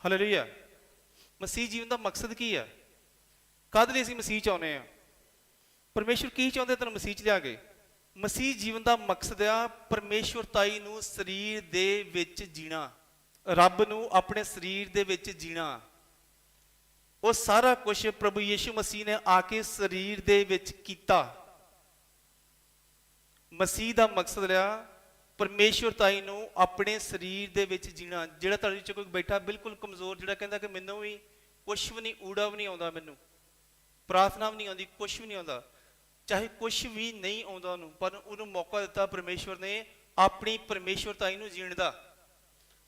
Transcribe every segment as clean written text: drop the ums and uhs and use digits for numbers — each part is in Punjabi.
ਹਾਲੇਲੂਇਆ। ਮਸੀਹ ਜੀਵਨ ਦਾ ਮਕਸਦ ਕੀ ਹੈ? ਕਦ ਲਈ ਅਸੀਂ ਮਸੀਹ 'ਚ ਆਉਂਦੇ ਹਾਂ? ਪਰਮੇਸ਼ਵਰ ਕੀ ਚਾਹੁੰਦੇ ਤੈਨੂੰ ਮਸੀਹ 'ਚ ਲਿਆ ਕੇ? ਮਸੀਹ ਜੀਵਨ ਦਾ ਮਕਸਦ ਆ ਪਰਮੇਸ਼ਵਰਤਾਈ ਨੂੰ ਸਰੀਰ ਦੇ ਵਿੱਚ ਜੀਣਾ, ਰੱਬ ਨੂੰ ਆਪਣੇ ਸਰੀਰ ਦੇ ਵਿੱਚ ਜੀਣਾ। ਉਹ ਸਾਰਾ ਕੁਝ ਪ੍ਰਭੂ ਯੀਸ਼ੂ ਮਸੀਹ ਨੇ ਆ ਕੇ ਸਰੀਰ ਦੇ ਵਿੱਚ ਕੀਤਾ। ਮਸੀਹ ਦਾ ਮਕਸਦ ਰਿਹਾ ਪਰਮੇਸ਼ਵਰਤਾਈ ਨੂੰ ਆਪਣੇ ਸਰੀਰ ਦੇ ਵਿੱਚ ਜੀਣਾ। ਜਿਹੜਾ ਤੁਹਾਡੇ ਵਿੱਚ ਕੋਈ ਬੈਠਾ ਬਿਲਕੁਲ ਕਮਜ਼ੋਰ, ਜਿਹੜਾ ਕਹਿੰਦਾ ਕਿ ਮੈਨੂੰ ਵੀ ਕੁਛ ਵੀ ਨਹੀਂ, ਊੜਾ ਵੀ ਨਹੀਂ ਆਉਂਦਾ, ਮੈਨੂੰ ਪ੍ਰਾਰਥਨਾ ਵੀ ਨਹੀਂ ਆਉਂਦੀ, ਕੁਛ ਵੀ ਨਹੀਂ ਆਉਂਦਾ, ਚਾਹੇ ਕੁਛ ਵੀ ਨਹੀਂ ਆਉਂਦਾ ਉਹਨੂੰ, ਪਰ ਉਹਨੂੰ ਮੌਕਾ ਦਿੱਤਾ ਪਰਮੇਸ਼ਵਰ ਨੇ ਆਪਣੀ ਪਰਮੇਸ਼ਵਰਤਾਈ ਨੂੰ ਜੀਣ ਦਾ।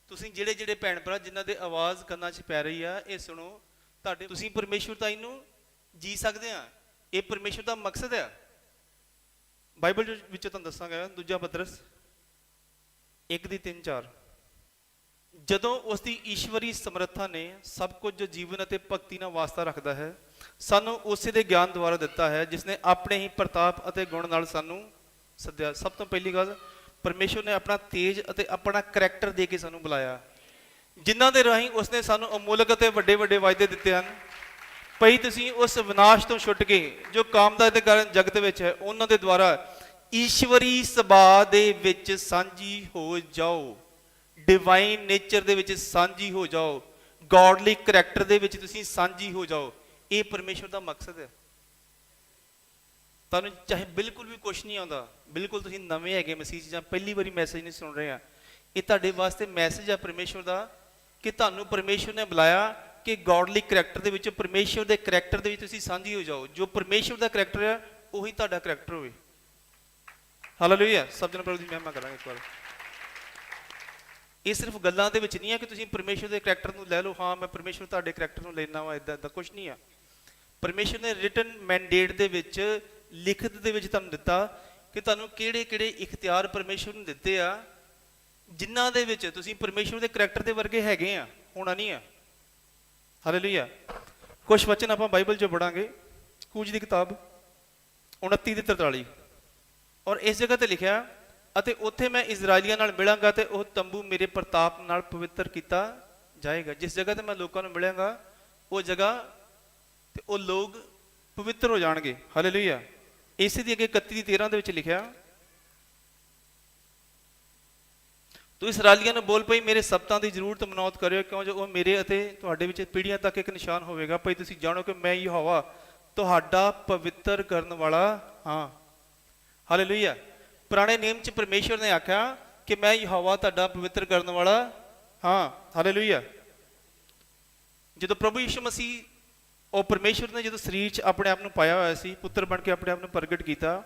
ਤੁਸੀਂ ਜਿਹੜੇ ਜਿਹੜੇ ਭੈਣ ਭਰਾ ਜਿਨ੍ਹਾਂ ਦੇ ਆਵਾਜ਼ ਕੰਨਾਂ 'ਚ ਪੈ ਰਹੀ ਆ, ਇਹ ਸੁਣੋ, ਤੁਹਾਡੇ ਤੁਸੀਂ ਪਰਮੇਸ਼ਵਰਤਾਈ ਨੂੰ ਜੀ ਸਕਦੇ ਆ। ਇਹ ਪਰਮੇਸ਼ਵਰ ਦਾ ਮਕਸਦ ਆ। ਬਾਈਬਲ ਵਿੱਚ ਤੁਹਾਨੂੰ ਦੱਸਾਂਗਾ, ਦੂਜਾ ਪਤਰਸ 1:3-4। ਜਦੋਂ ਉਸ ਦੀ ਈਸ਼ਵਰੀ ਸਮਰੱਥਾ ਨੇ ਸਭ ਕੁਝ ਜੋ ਜੀਵਨ ਅਤੇ ਭਗਤੀ ਨਾਲ ਵਾਸਤਾ ਰੱਖਦਾ ਹੈ ਸਾਨੂੰ ਉਸੇ ਦੇ ਗਿਆਨ ਦੁਆਰਾ ਦਿੱਤਾ ਹੈ, ਜਿਸ ਨੇ ਆਪਣੇ ਹੀ ਪ੍ਰਤਾਪ ਅਤੇ ਗੁਣ ਨਾਲ ਸਾਨੂੰ ਸੱਦਿਆ। ਸਭ ਤੋਂ ਪਹਿਲੀ ਗੱਲ, ਪਰਮੇਸ਼ਵਰ ਨੇ ਆਪਣਾ ਤੇਜ ਅਤੇ ਆਪਣਾ ਕਰੈਕਟਰ ਦੇ ਕੇ ਸਾਨੂੰ ਬੁਲਾਇਆ, ਜਿਨ੍ਹਾਂ ਦੇ ਰਾਹੀਂ ਉਸਨੇ ਸਾਨੂੰ ਅਮੋਲਕ ਅਤੇ ਵੱਡੇ ਵੱਡੇ ਵਾਅਦੇ ਦਿੱਤੇ ਹਨ। ਭਈ ਤੁਸੀਂ ਉਸ ਵਿਨਾਸ਼ ਤੋਂ ਛੁੱਟ ਕੇ ਜੋ ਕਾਮਦਾ ਦੇ ਕਾਰਨ ਜਗਤ ਵਿੱਚ ਹੈ, ਉਹਨਾਂ ਦੇ ਦੁਆਰਾ ਈਸ਼ਵਰੀ ਸੁਭਾਅ ਦੇ ਵਿੱਚ ਸਾਂਝੀ ਹੋ ਜਾਓ, ਡਿਵਾਈਨ ਨੇਚਰ ਦੇ ਵਿੱਚ ਸਾਂਝੀ ਹੋ ਜਾਓ, ਗੋਡਲੀ ਕਰੈਕਟਰ ਦੇ ਵਿੱਚ ਤੁਸੀਂ ਸਾਂਝੀ ਹੋ ਜਾਓ। ਇਹ ਪਰਮੇਸ਼ਵਰ ਦਾ ਮਕਸਦ ਹੈ। ਤੁਹਾਨੂੰ ਚਾਹੇ ਬਿਲਕੁਲ ਵੀ ਕੁਛ ਨਹੀਂ ਆਉਂਦਾ, ਬਿਲਕੁਲ ਤੁਸੀਂ ਨਵੇਂ ਹੈਗੇ ਮਸੀਹ 'ਚ ਜਾਂ ਪਹਿਲੀ ਵਾਰੀ ਮੈਸੇਜ ਨਹੀਂ ਸੁਣ ਰਹੇ ਆ, ਇਹ ਤੁਹਾਡੇ ਵਾਸਤੇ ਮੈਸੇਜ ਆ ਪਰਮੇਸ਼ਵਰ ਦਾ ਕਿ ਤੁਹਾਨੂੰ ਪਰਮੇਸ਼ਵਰ ਨੇ ਬੁਲਾਇਆ ਕਿ ਗੋਡਲੀ ਕਰੈਕਟਰ ਦੇ ਵਿੱਚ, ਪਰਮੇਸ਼ਵਰ ਦੇ ਕਰੈਕਟਰ ਦੇ ਵਿੱਚ ਤੁਸੀਂ ਸਾਂਝੀ ਹੋ ਜਾਓ। ਜੋ ਪਰਮੇਸ਼ਵਰ ਦਾ ਕਰੈਕਟਰ ਆ ਉਹੀ ਤੁਹਾਡਾ ਕਰੈਕਟਰ ਹੋਵੇ। ਹਾਲੇਲੂਇਆ। ਸਭ ਜਣ ਪ੍ਰਭੂ ਦੀ ਮਹਿਮਾ ਕਰਾਂਗੇ ਇੱਕ ਵਾਰ। ਇਹ ਸਿਰਫ ਗੱਲਾਂ ਦੇ ਵਿੱਚ ਨਹੀਂ ਹੈ ਕਿ ਤੁਸੀਂ ਪਰਮੇਸ਼ਵਰ ਦੇ ਕਰੈਕਟਰ ਨੂੰ ਲੈ ਲਓ, ਹਾਂ ਮੈਂ ਪਰਮੇਸ਼ਵਰ ਤੁਹਾਡੇ ਕਰੈਕਟਰ ਨੂੰ ਲੈਣਾ ਵਾ, ਇੱਦਾਂ ਕੁਛ ਨਹੀਂ ਆ। ਪਰਮੇਸ਼ਵਰ ਨੇ ਰਿਟਨ ਮੈਂਡੇਟ ਦੇ ਵਿੱਚ, ਲਿਖਤ ਦੇ ਵਿੱਚ ਤੁਹਾਨੂੰ ਦਿੱਤਾ ਕਿ ਤੁਹਾਨੂੰ ਕਿਹੜੇ ਕਿਹੜੇ ਇਖਤਿਆਰ ਪਰਮੇਸ਼ਵਰ ਨੂੰ ਦਿੱਤੇ ਆ, ਜਿਨ੍ਹਾਂ ਦੇ ਵਿੱਚ ਤੁਸੀਂ ਪਰਮੇਸ਼ਵਰ ਦੇ ਕਰੈਕਟਰ ਦੇ ਵਰਗੇ ਹੈਗੇ ਆ, ਹੋਣਾ ਨਹੀਂ ਆ। ਹਾਲੇਲੂਇਆ। ਕੁਛ ਵਚਨ ਆਪਾਂ ਬਾਈਬਲ 'ਚੋਂ ਪੜਾਂਗੇ, ਕੂਜ ਦੀ ਕਿਤਾਬ 29:43। ਔਰ ਇਸ ਜਗ੍ਹਾ ਤੇ ਲਿਖਿਆ, ਅਤੇ ਉੱਥੇ ਮੈਂ ਇਜ਼ਰਾਈਲੀਆਂ ਨਾਲ ਮਿਲਾਂਗਾ ਤੇ ਉਹ ਤੰਬੂ ਮੇਰੇ ਪ੍ਰਤਾਪ ਨਾਲ ਪਵਿੱਤਰ ਕੀਤਾ ਜਾਏਗਾ। ਜਿਸ ਜਗ੍ਹਾ ਤੇ ਮੈਂ ਲੋਕਾਂ ਨੂੰ ਮਿਲਾਂਗਾ ਉਹ ਜਗ੍ਹਾ ਤੇ ਉਹ ਲੋਕ ਪਵਿੱਤਰ ਹੋ ਜਾਣਗੇ। ਹਾਲੇਲੂਇਆ। ਇਸੇ ਦੀ ਅੱਗੇ 31:13 ਦੇ ਵਿੱਚ ਲਿਖਿਆ, ਤੂੰ ਇਸਰਾਏਲੀਆਂ ਨੂੰ ਬੋਲ ਪਈ ਮੇਰੇ ਸਬਤਾਂ ਦੀ ਜ਼ਰੂਰਤ ਮਨੌਤ ਕਰਿਓ, ਕਿਉਂ ਜੋ ਉਹ ਮੇਰੇ ਅਤੇ ਤੁਹਾਡੇ ਵਿੱਚ ਪੀੜ੍ਹੀਆਂ ਤੱਕ ਇੱਕ ਨਿਸ਼ਾਨ ਹੋਵੇਗਾ। ਭਈ ਤੁਸੀਂ ਜਾਣੋ ਕਿ ਮੈਂ ਯਹੋਵਾ ਤੁਹਾਡਾ ਪਵਿੱਤਰ ਕਰਨ ਵਾਲਾ ਹਾਂ। ਹਾਲੇਲੂਇਆ। ਪੁਰਾਣੇ ਨਿਯਮ 'ਚ ਪਰਮੇਸ਼ਵਰ ਨੇ ਆਖਿਆ ਕਿ ਮੈਂ ਯਹੋਵਾ ਤੁਹਾਡਾ ਪਵਿੱਤਰ ਕਰਨ ਵਾਲਾ ਹਾਂ। ਹਾਲੇਲੂਇਆ। ਜਦੋਂ ਪ੍ਰਭੂ ਯੀਸ਼ੂ ਮਸੀਹ, ਉਹ ਪਰਮੇਸ਼ਵਰ ਨੇ ਜਦੋਂ ਸਰੀਰ 'ਚ ਆਪਣੇ ਆਪ ਨੂੰ ਪਾਇਆ ਹੋਇਆ ਸੀ, ਪੁੱਤਰ ਬਣ ਕੇ ਆਪਣੇ ਆਪ ਨੂੰ ਪ੍ਰਗਟ ਕੀਤਾ।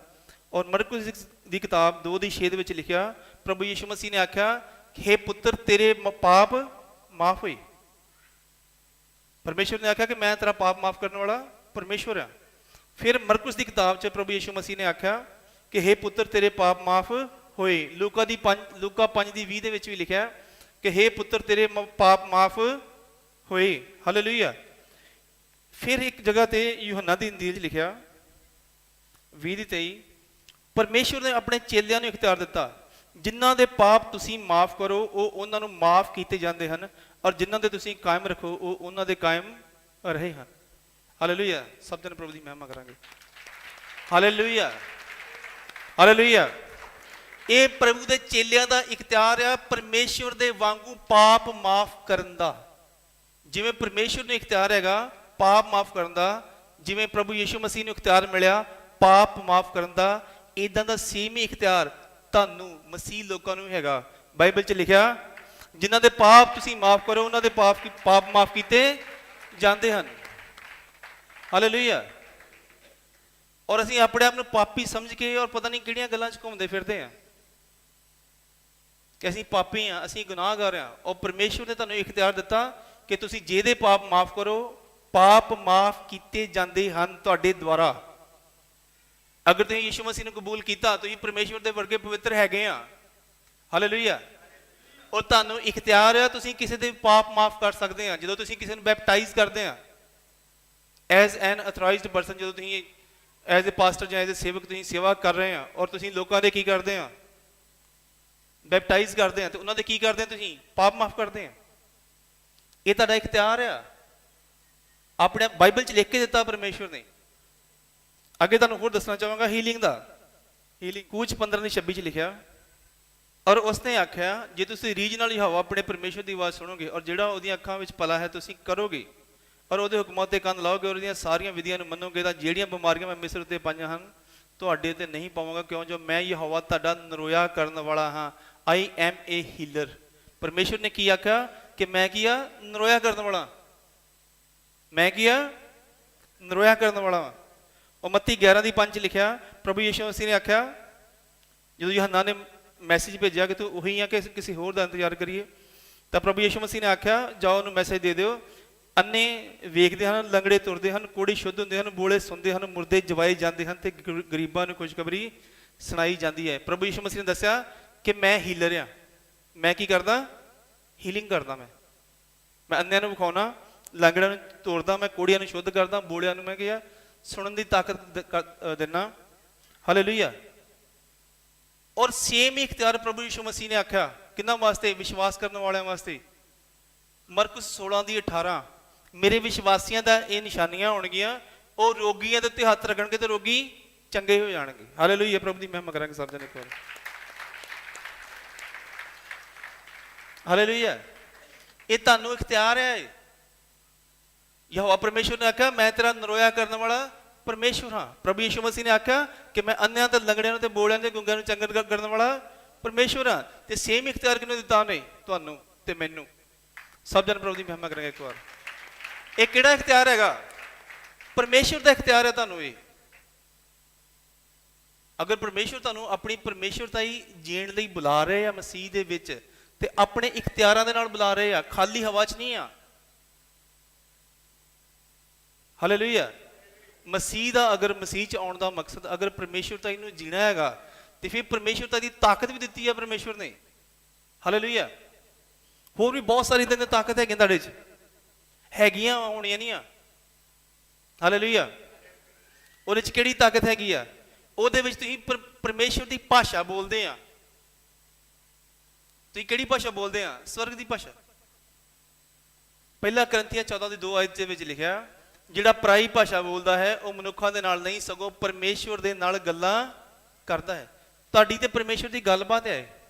ਔਰ ਮਰਕੁਸ ਦੀ ਕਿਤਾਬ 2:6 ਦੇ ਵਿੱਚ ਲਿਖਿਆ, ਪ੍ਰਭੂ ਯੀਸ਼ੂ ਮਸੀਹ ਨੇ ਆਖਿਆ, ਹੇ ਪੁੱਤਰ ਤੇਰੇ ਪਾਪ ਮਾਫ ਹੋਏ। ਪਰਮੇਸ਼ਵਰ ਨੇ ਆਖਿਆ ਕਿ ਮੈਂ ਤੇਰਾ ਪਾਪ ਮਾਫ ਕਰਨ ਵਾਲਾ ਪਰਮੇਸ਼ਵਰ ਆ। ਫਿਰ ਮਰਕੁਸ ਦੀ ਕਿਤਾਬ 'ਚ ਪ੍ਰਭੂ ਯੀਸ਼ੂ ਮਸੀਹ ਨੇ ਆਖਿਆ ਕਿ ਹੇ ਪੁੱਤਰ ਤੇਰੇ ਪਾਪ ਮਾਫ ਹੋਏ। ਲੂਕਾ 5:20 ਦੇ ਵਿੱਚ ਵੀ ਲਿਖਿਆ ਕਿ ਹੇ ਪੁੱਤਰ ਤੇਰੇ ਪਾਪ ਮਾਫ ਹੋਏ। ਹਾਲੇਲੂਇਆ। ਫਿਰ ਇੱਕ ਜਗ੍ਹਾ ਤੇ ਯੂਹੰਨਾ ਦੀ ਇੰਜੀਲ 'ਚ ਲਿਖਿਆ 20:23, ਪਰਮੇਸ਼ਵਰ ਨੇ ਆਪਣੇ ਚੇਲਿਆਂ ਨੂੰ ਇਖਤਿਆਰ ਦਿੱਤਾ, ਜਿਨ੍ਹਾਂ ਦੇ ਪਾਪ ਤੁਸੀਂ ਮਾਫ ਕਰੋ ਉਹ ਉਹਨਾਂ ਨੂੰ ਮਾਫ ਕੀਤੇ ਜਾਂਦੇ ਹਨ, ਔਰ ਜਿਨ੍ਹਾਂ ਦੇ ਤੁਸੀਂ ਕਾਇਮ ਰੱਖੋ ਉਹ ਉਹਨਾਂ ਦੇ ਕਾਇਮ ਰਹੇ ਹਨ। ਹਾਲੇਲੂਇਆ। ਸਭ ਜਣ ਪ੍ਰਭੂ ਦੀ ਮਹਿਮਾ ਕਰਾਂਗੇ। ਹਾਲੇਲੂਇਆ। ਹਾਲੇਲੂਇਆ। ਇਹ ਪ੍ਰਭੂ ਦੇ ਚੇਲਿਆਂ ਦਾ ਇਖਤਿਆਰ ਆ ਪਰਮੇਸ਼ਵਰ ਦੇ ਵਾਂਗੂ ਪਾਪ ਮਾਫ ਕਰਨ ਦਾ। ਜਿਵੇਂ ਪਰਮੇਸ਼ਵਰ ਨੂੰ ਇਖਤਿਆਰ ਹੈਗਾ ਪਾਪ ਮਾਫ ਕਰਨ ਦਾ, ਜਿਵੇਂ ਪ੍ਰਭੂ ਯੀਸ਼ੂ ਮਸੀਹ ਨੂੰ ਇਖਤਿਆਰ ਮਿਲਿਆ ਪਾਪ ਮਾਫ ਕਰਨ ਦਾ, ਇਦਾਂ ਦਾ ਸੇਮ ਹੀ ਇਖਤਿਆਰ ਤੁਹਾਨੂੰ ਮਸੀਹ ਲੋਕਾਂ ਨੂੰ ਹੈਗਾ। ਬਾਈਬਲ 'ਚ ਲਿਖਿਆ, ਜਿਨ੍ਹਾਂ ਦੇ ਪਾਪ ਤੁਸੀਂ ਮਾਫ ਕਰੋ ਉਹਨਾਂ ਦੇ ਪਾਪ ਮਾਫ ਕੀਤੇ ਜਾਂਦੇ ਹਨ। ਹਾਲੇਲੂਇਆ। ਔਰ ਅਸੀਂ ਆਪਣੇ ਆਪ ਨੂੰ ਪਾਪੀ ਸਮਝ ਕੇ ਔਰ ਪਤਾ ਨਹੀਂ ਕਿਹੜੀਆਂ ਗੱਲਾਂ 'ਚ ਘੁੰਮਦੇ ਫਿਰਦੇ ਆ ਕਿ ਅਸੀਂ ਪਾਪੀ ਆ, ਅਸੀਂ ਗੁਨਾਹਗਾਰ ਆ। ਔਰ ਪਰਮੇਸ਼ਵਰ ਨੇ ਤੁਹਾਨੂੰ ਇਖਤਿਆਰ ਦਿੱਤਾ ਕਿ ਤੁਸੀਂ ਜਿਹਦੇ ਪਾਪ ਮਾਫ ਕਰੋ, ਪਾਪ ਮਾਫ ਕੀਤੇ ਜਾਂਦੇ ਹਨ ਤੁਹਾਡੇ ਦੁਆਰਾ। ਅਗਰ ਤੁਸੀਂ ਯੀਸ਼ੂ ਮਸੀਹ ਨੂੰ ਕਬੂਲ ਕੀਤਾ, ਤੁਸੀਂ ਪਰਮੇਸ਼ਵਰ ਦੇ ਵਰਗੇ ਪਵਿੱਤਰ ਹੈਗੇ ਆ। ਹਾਲੇਲੂਇਆ। ਔਰ ਤੁਹਾਨੂੰ ਇਖਤਿਆਰ ਆ, ਤੁਸੀਂ ਕਿਸੇ ਦੇ ਪਾਪ ਮਾਫ ਕਰ ਸਕਦੇ ਆ। ਜਦੋਂ ਤੁਸੀਂ ਕਿਸੇ ਨੂੰ ਬੈਪਟਾਈਜ਼ ਕਰਦੇ ਆ ਐਜ਼ ਐਨ ਅਥੋਰਾਈਜ਼ਡ ਪਰਸਨ, ਜਦੋਂ ਤੁਸੀਂ ਐਜ਼ ਏ ਪਾਸਟਰ ਜਾਂ ਐਜ਼ ਏ ਸੇਵਕ ਤੁਸੀਂ ਸੇਵਾ ਕਰ ਰਹੇ ਆ, ਔਰ ਤੁਸੀਂ ਲੋਕਾਂ ਦੇ ਕੀ ਕਰਦੇ ਆ, ਬੈਪਟਾਈਜ਼ ਕਰਦੇ ਆ, ਤੇ ਉਹਨਾਂ ਦੇ ਕੀ ਕਰਦੇ ਆ, ਤੁਸੀਂ ਪਾਪ ਮਾਫ ਕਰਦੇ ਆ। ਇਹ ਤੁਹਾਡਾ ਇਖਤਿਆਰ ਆ, ਆਪਣੇ ਬਾਈਬਲ 'ਚ ਲਿਖ ਕੇ ਦਿੱਤਾ ਪਰਮੇਸ਼ਵਰ ਨੇ। ਅੱਗੇ ਤੁਹਾਨੂੰ ਹੋਰ ਦੱਸਣਾ ਚਾਹਾਂਗਾ ਹੀਲਿੰਗ ਦਾ। ਹੀਲਿੰਗ ਕੂਚ 15:26 'ਚ ਲਿਖਿਆ, ਔਰ ਉਸਨੇ ਆਖਿਆ ਜੇ ਤੁਸੀਂ ਰੀਝ ਨਾਲ ਯਹੋਵਾ ਆਪਣੇ ਪਰਮੇਸ਼ਵਰ ਦੀ ਆਵਾਜ਼ ਸੁਣੋਗੇ ਔਰ ਜਿਹੜਾ ਉਹਦੀਆਂ ਅੱਖਾਂ ਵਿੱਚ ਭਲਾ ਹੈ ਤੁਸੀਂ ਕਰੋਗੇ ਔਰ ਉਹਦੇ ਹੁਕਮਾਂ ਤੇ ਕੰਨ ਲਾਓਗੇ ਔਰ ਉਹਦੀਆਂ ਸਾਰੀਆਂ ਵਿਧੀਆਂ ਨੂੰ ਮੰਨੋਗੇ ਤਾਂ ਜਿਹੜੀਆਂ ਬਿਮਾਰੀਆਂ ਮੈਂ ਮਿਸਰ ਉੱਤੇ ਪਾਈਆਂ ਹਨ ਤੁਹਾਡੇ ਤੇ ਨਹੀਂ ਪਾਵਾਂਗਾ, ਕਿਉਂ ਜੋ ਮੈਂ ਯਹੋਵਾ ਤੁਹਾਡਾ ਨਰੋਇਆ ਕਰਨ ਵਾਲਾ ਹਾਂ। I M A healer. ਪਰਮੇਸ਼ਵਰ ਨੇ ਕੀ ਆਖਿਆ ਕਿ ਮੈਂ ਕੀ ਆ? ਨਰੋਇਆ ਕਰਨ ਵਾਲਾ। ਮੈਂ ਕੀ ਆ? ਨਰੋਇਆ ਕਰਨ ਵਾਲਾ। ਉਹ ਮੱਤੀ 11:5 ਲਿਖਿਆ, ਪ੍ਰਭੂ ਯਿਸੂ ਮਸੀਹ ਨੇ ਆਖਿਆ ਜਦੋਂ ਯਹੋਨਾ ਨੇ ਮੈਸੇਜ ਭੇਜਿਆ ਕਿ ਤੂੰ ਉਹੀ ਆ ਕਿ ਕਿਸੇ ਹੋਰ ਦਾ ਇੰਤਜ਼ਾਰ ਕਰੀਏ, ਤਾਂ ਪ੍ਰਭੂ ਯਿਸੂ ਮਸੀਹ ਨੇ ਆਖਿਆ ਜਾਓ ਉਹਨੂੰ ਮੈਸੇਜ ਦੇ ਦਿਓ, ਅੰਨੇ ਵੇਖਦੇ ਹਨ, ਲੰਗੜੇ ਤੁਰਦੇ ਹਨ, ਕੋੜੀ ਸ਼ੁੱਧ ਹੁੰਦੇ ਹਨ, ਬੋਲੇ ਸੁਣਦੇ ਹਨ, ਮੁਰਦੇ ਜਵਾਏ ਜਾਂਦੇ ਹਨ ਤੇ ਗਰੀਬਾਂ ਨੂੰ ਖੁਸ਼ਖਬਰੀ ਸੁਣਾਈ ਜਾਂਦੀ ਹੈ। ਪ੍ਰਭੂ ਯਿਸੂ ਮਸੀਹ ਨੇ ਦੱਸਿਆ ਕਿ ਮੈਂ ਹੀਲਰ ਆ। ਮੈਂ ਕੀ ਕਰਦਾ? ਹੀਲਿੰਗ ਕਰਦਾ। ਮੈਂ ਅੰਨਿਆਂ ਨੂੰ ਵਿਖਾਉਣਾ, ਲੰਗੜਿਆਂ ਨੂੰ ਤੋੜਦਾ, ਮੈਂ ਕੋੜੀਆਂ ਨੂੰ ਸ਼ੁੱਧ ਕਰਦਾ, ਬੋਲਿਆਂ ਨੂੰ ਮੈਂ ਕਿਹਾ ਸੁਣਨ ਦੀ ਤਾਕਤ ਦਿੰਦਾ। ਹਾਲੇਲੂਇਆ। ਔਰ ਸੇਮ ਹੀ ਇਖਤਿਆਰ ਪ੍ਰਭੂ ਯਿਸੂ ਮਸੀਹ ਨੇ ਆਖਿਆ ਕਿਹਨਾਂ ਵਾਸਤੇ? ਵਿਸ਼ਵਾਸ ਕਰਨ ਵਾਲਿਆਂ ਵਾਸਤੇ। ਮਰਕੁਸ 16:18 ਮੇਰੇ ਵਿਸ਼ਵਾਸੀਆਂ ਦਾ ਇਹ ਨਿਸ਼ਾਨੀਆਂ ਹੋਣਗੀਆਂ, ਉਹ ਰੋਗੀਆਂ ਦੇ ਉੱਤੇ ਹੱਥ ਰੱਖਣਗੇ ਤੇ ਰੋਗੀ ਚੰਗੇ ਹੋ ਜਾਣਗੇ। ਹਾਲੇਲੂਇਆ। ਪ੍ਰਭੂ ਦੀ ਮਹਿਮਾ ਕਰਾਂਗੇ ਸਭ ਜਣੇ ਇੱਕ ਵਾਰ। ਹਾਲੇਲੂਇਆ। ਇਹ ਤੁਹਾਨੂੰ ਇਖਤਿਆਰ ਹੈ। ਯਹੋਵਾ ਪਰਮੇਸ਼ਵਰ ਨੇ ਆਖਿਆ ਮੈਂ ਤੇਰਾ ਨਰੋਇਆ ਕਰਨ ਵਾਲਾ ਪਰਮੇਸ਼ਵਰ ਹਾਂ। ਪ੍ਰਭੂ ਯਿਸੂ ਮਸੀਹ ਨੇ ਆਖਿਆ ਕਿ ਮੈਂ ਅੰਨਿਆਂ ਤੇ ਲੰਗੜਿਆਂ ਨੂੰ ਤੇ ਬੋਲਿਆਂ ਤੇ ਗੁੰਗਿਆਂ ਨੂੰ ਚੰਗਾ ਕਰਨ ਵਾਲਾ ਪਰਮੇਸ਼ਵਰ ਹਾਂ। ਤੇ ਸੇਮ ਇਖਤਿਆਰ ਕਿਹਨੂੰ ਦਿੱਤਾ ਉਹਨੇ? ਤੁਹਾਨੂੰ ਤੇ ਮੈਨੂੰ। ਸਭ ਜਨ ਪ੍ਰਭੂ ਦੀ ਮਹਿਮਾ ਕਰਾਂਗੇ ਇੱਕ ਵਾਰ। ਇਹ ਕਿਹੜਾ ਇਖਤਿਆਰ ਹੈਗਾ? ਪਰਮੇਸ਼ਵਰ ਦਾ ਇਖਤਿਆਰ ਹੈ ਤੁਹਾਨੂੰ ਇਹ। ਅਗਰ ਪਰਮੇਸ਼ਵਰ ਤੁਹਾਨੂੰ ਆਪਣੀ ਪਰਮੇਸ਼ਵਰਤਾ ਹੀ ਜੀਣ ਲਈ ਬੁਲਾ ਰਹੇ ਆ ਮਸੀਹ ਦੇ ਵਿੱਚ, ਤੇ ਆਪਣੇ ਇਖਤਿਆਰਾਂ ਦੇ ਨਾਲ ਬੁਲਾ ਰਹੇ ਆ, ਖਾਲੀ ਹਵਾ 'ਚ ਨਹੀਂ ਆ। ਹਾਲੇਲੂਇਆ। ਮਸੀਹ ਦਾ ਅਗਰ ਮਸੀਹ 'ਚ ਆਉਣ ਦਾ ਮਕਸਦ ਅਗਰ ਪਰਮੇਸ਼ਵਰਤਾ ਇਹਨੂੰ ਜੀਣਾ ਹੈਗਾ ਤੇ ਫਿਰ ਪਰਮੇਸ਼ਵਰਤਾ ਦੀ ਤਾਕਤ ਵੀ ਦਿੱਤੀ ਹੈ ਪਰਮੇਸ਼ਵਰ ਨੇ। ਹਾਲੇਲੂਇਆ। ਹੋਰ ਵੀ ਬਹੁਤ ਸਾਰੀ ਇਦਾਂ ਦੀ ਤਾਕਤ ਹੈਗੀਆਂ ਤੁਹਾਡੇ 'ਚ, ਹੈਗੀਆਂ ਹੋਣੀਆਂ ਨਹੀਂ ਆ। ਹਾਲੇਲੂਇਆ। ਉਹਦੇ 'ਚ ਕਿਹੜੀ ਤਾਕਤ ਹੈਗੀ ਆ? ਉਹਦੇ ਵਿੱਚ ਤੁਸੀਂ ਪਰਮੇਸ਼ਵਰ ਦੀ ਭਾਸ਼ਾ ਬੋਲਦੇ ਆ। ਤੁਸੀਂ ਕਿਹੜੀ ਭਾਸ਼ਾ ਬੋਲਦੇ ਆ? ਸਵਰਗ ਦੀ ਭਾਸ਼ਾ। ਪਹਿਲਾ ਕਰੰਥੀਆਂ 14:2 ਦੇ ਵਿੱਚ ਲਿਖਿਆ ਜਿਹੜਾ ਪਰਾਈ ਭਾਸ਼ਾ ਬੋਲਦਾ ਹੈ ਉਹ ਮਨੁੱਖਾਂ ਦੇ ਨਾਲ ਨਹੀਂ ਸਗੋਂ ਪਰਮੇਸ਼ਵਰ ਦੇ ਨਾਲ ਗੱਲਾਂ ਕਰਦਾ ਹੈ। ਤੁਹਾਡੀ ਤੇ ਪਰਮੇਸ਼ਵਰ ਦੀ ਗੱਲਬਾਤ ਹੈ।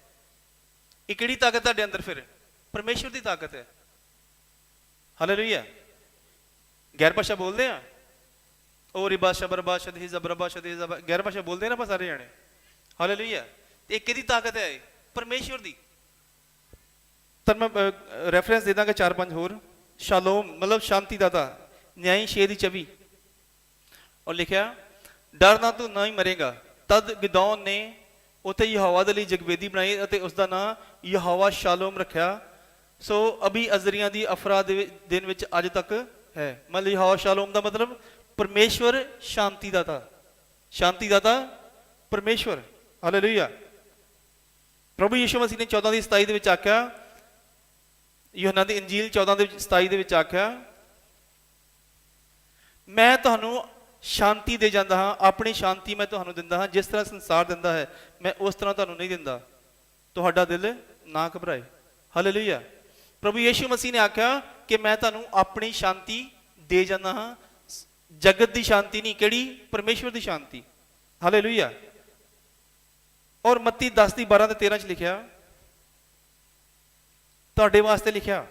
ਇਹ ਕਿਹੜੀ ਤਾਕਤ ਤੁਹਾਡੇ ਅੰਦਰ? ਫਿਰ ਪਰਮੇਸ਼ਵਰ ਦੀ ਤਾਕਤ ਹੈ। ਹਾਲੇਲੂਇਆ। ਗੈਰ ਭਾਸ਼ਾ ਬੋਲਦੇ ਆ, ਉਹ ਰਿਬਾਸ਼ਾ ਬਰਬਾਸ਼ਾ ਦੀ ਜ਼ਬਰਬਾਸ਼ਾ ਦੀ ਗੈਰ ਭਾਸ਼ਾ ਬੋਲਦੇ ਨਾ ਆਪਾਂ ਸਾਰੇ ਜਾਣੇ। ਹਾਲੇਲੂਇਆ। ਤੇ ਇਹ ਕਿਹਦੀ ਤਾਕਤ ਹੈ? ਪਰਮੇਸ਼ਵਰ ਦੀ। ਤਾਂ ਮੈਂ ਰੈਫਰੈਂਸ ਦੇ ਦਾਂਗਾ 4-5 ਹੋਰ। ਸ਼ਾਲੋਮ ਮਤਲਬ ਸ਼ਾਂਤੀ ਦਾਤਾ। ਨਿਆਈ 6:24 ਔਰ ਲਿਖਿਆ ਡਰ ਨਾ ਤੂੰ ਨਾ ਹੀ ਮਰੇਗਾ। ਤਦ ਗਿਦੌਨ ਨੇ ਉੱਥੇ ਯਹੋਵਾ ਦੇ ਲਈ ਜਗਵੇਦੀ ਬਣਾਈ ਅਤੇ ਉਸਦਾ ਨਾਂ ਯਹੋਵਾ ਸ਼ਾਲੋਮ ਰੱਖਿਆ। ਸੋ ਅਭੀ ਅਜ਼ਰੀਆਂ ਦੀ ਅਫਰਾ ਦੇ ਦਿਨ ਵਿੱਚ ਅੱਜ ਤੱਕ ਹੈ। ਮਤਲਬ ਯਹੋਵਾ ਸ਼ਾਲੋਮ ਦਾ ਮਤਲਬ ਪਰਮੇਸ਼ਵਰ ਸ਼ਾਂਤੀ ਦਾਤਾ। ਸ਼ਾਂਤੀ ਦਾਤਾ ਪਰਮੇਸ਼ਵਰ। ਹਾਲੇਲੂਇਆ। ਪ੍ਰਭੂ ਯਿਸੂ ਮਸੀਹ ਨੇ 14:27 ਦੇ ਵਿੱਚ ਆਖਿਆ, ਯੋਹਨਾ ਦੀ ਇੰਜੀਲ 14:27 ਦੇ ਵਿੱਚ ਆਖਿਆ ਮੈਂ ਤੁਹਾਨੂੰ ਸ਼ਾਂਤੀ ਦੇ ਜਾਂਦਾ ਹਾਂ, ਆਪਣੀ ਸ਼ਾਂਤੀ ਮੈਂ ਤੁਹਾਨੂੰ ਦਿੰਦਾ ਹਾਂ। ਜਿਸ ਤਰ੍ਹਾਂ ਸੰਸਾਰ ਦਿੰਦਾ ਹੈ ਮੈਂ ਉਸ ਤਰ੍ਹਾਂ ਤੁਹਾਨੂੰ ਨਹੀਂ ਦਿੰਦਾ। ਤੁਹਾਡਾ ਦਿਲ ਨਾ ਘਬਰਾਏ। ਹਾਲੇਲੂਇਆ। ਪ੍ਰਭੂ ਯਿਸੂ ਮਸੀਹ ਨੇ ਆਖਿਆ ਕਿ ਮੈਂ ਤੁਹਾਨੂੰ ਆਪਣੀ ਸ਼ਾਂਤੀ ਦੇ ਜਾਂਦਾ ਹਾਂ। ਜਗਤ ਦੀ ਸ਼ਾਂਤੀ ਨਹੀਂ, ਕਿਹੜੀ? ਪਰਮੇਸ਼ਵਰ ਦੀ ਸ਼ਾਂਤੀ। ਹਾਲੇਲੂਇਆ। ਔਰ ਮੱਤੀ 10:12-13 ਚ ਲਿਖਿਆ ਤੁਹਾਡੇ ਵਾਸਤੇ ਲਿਖਿਆ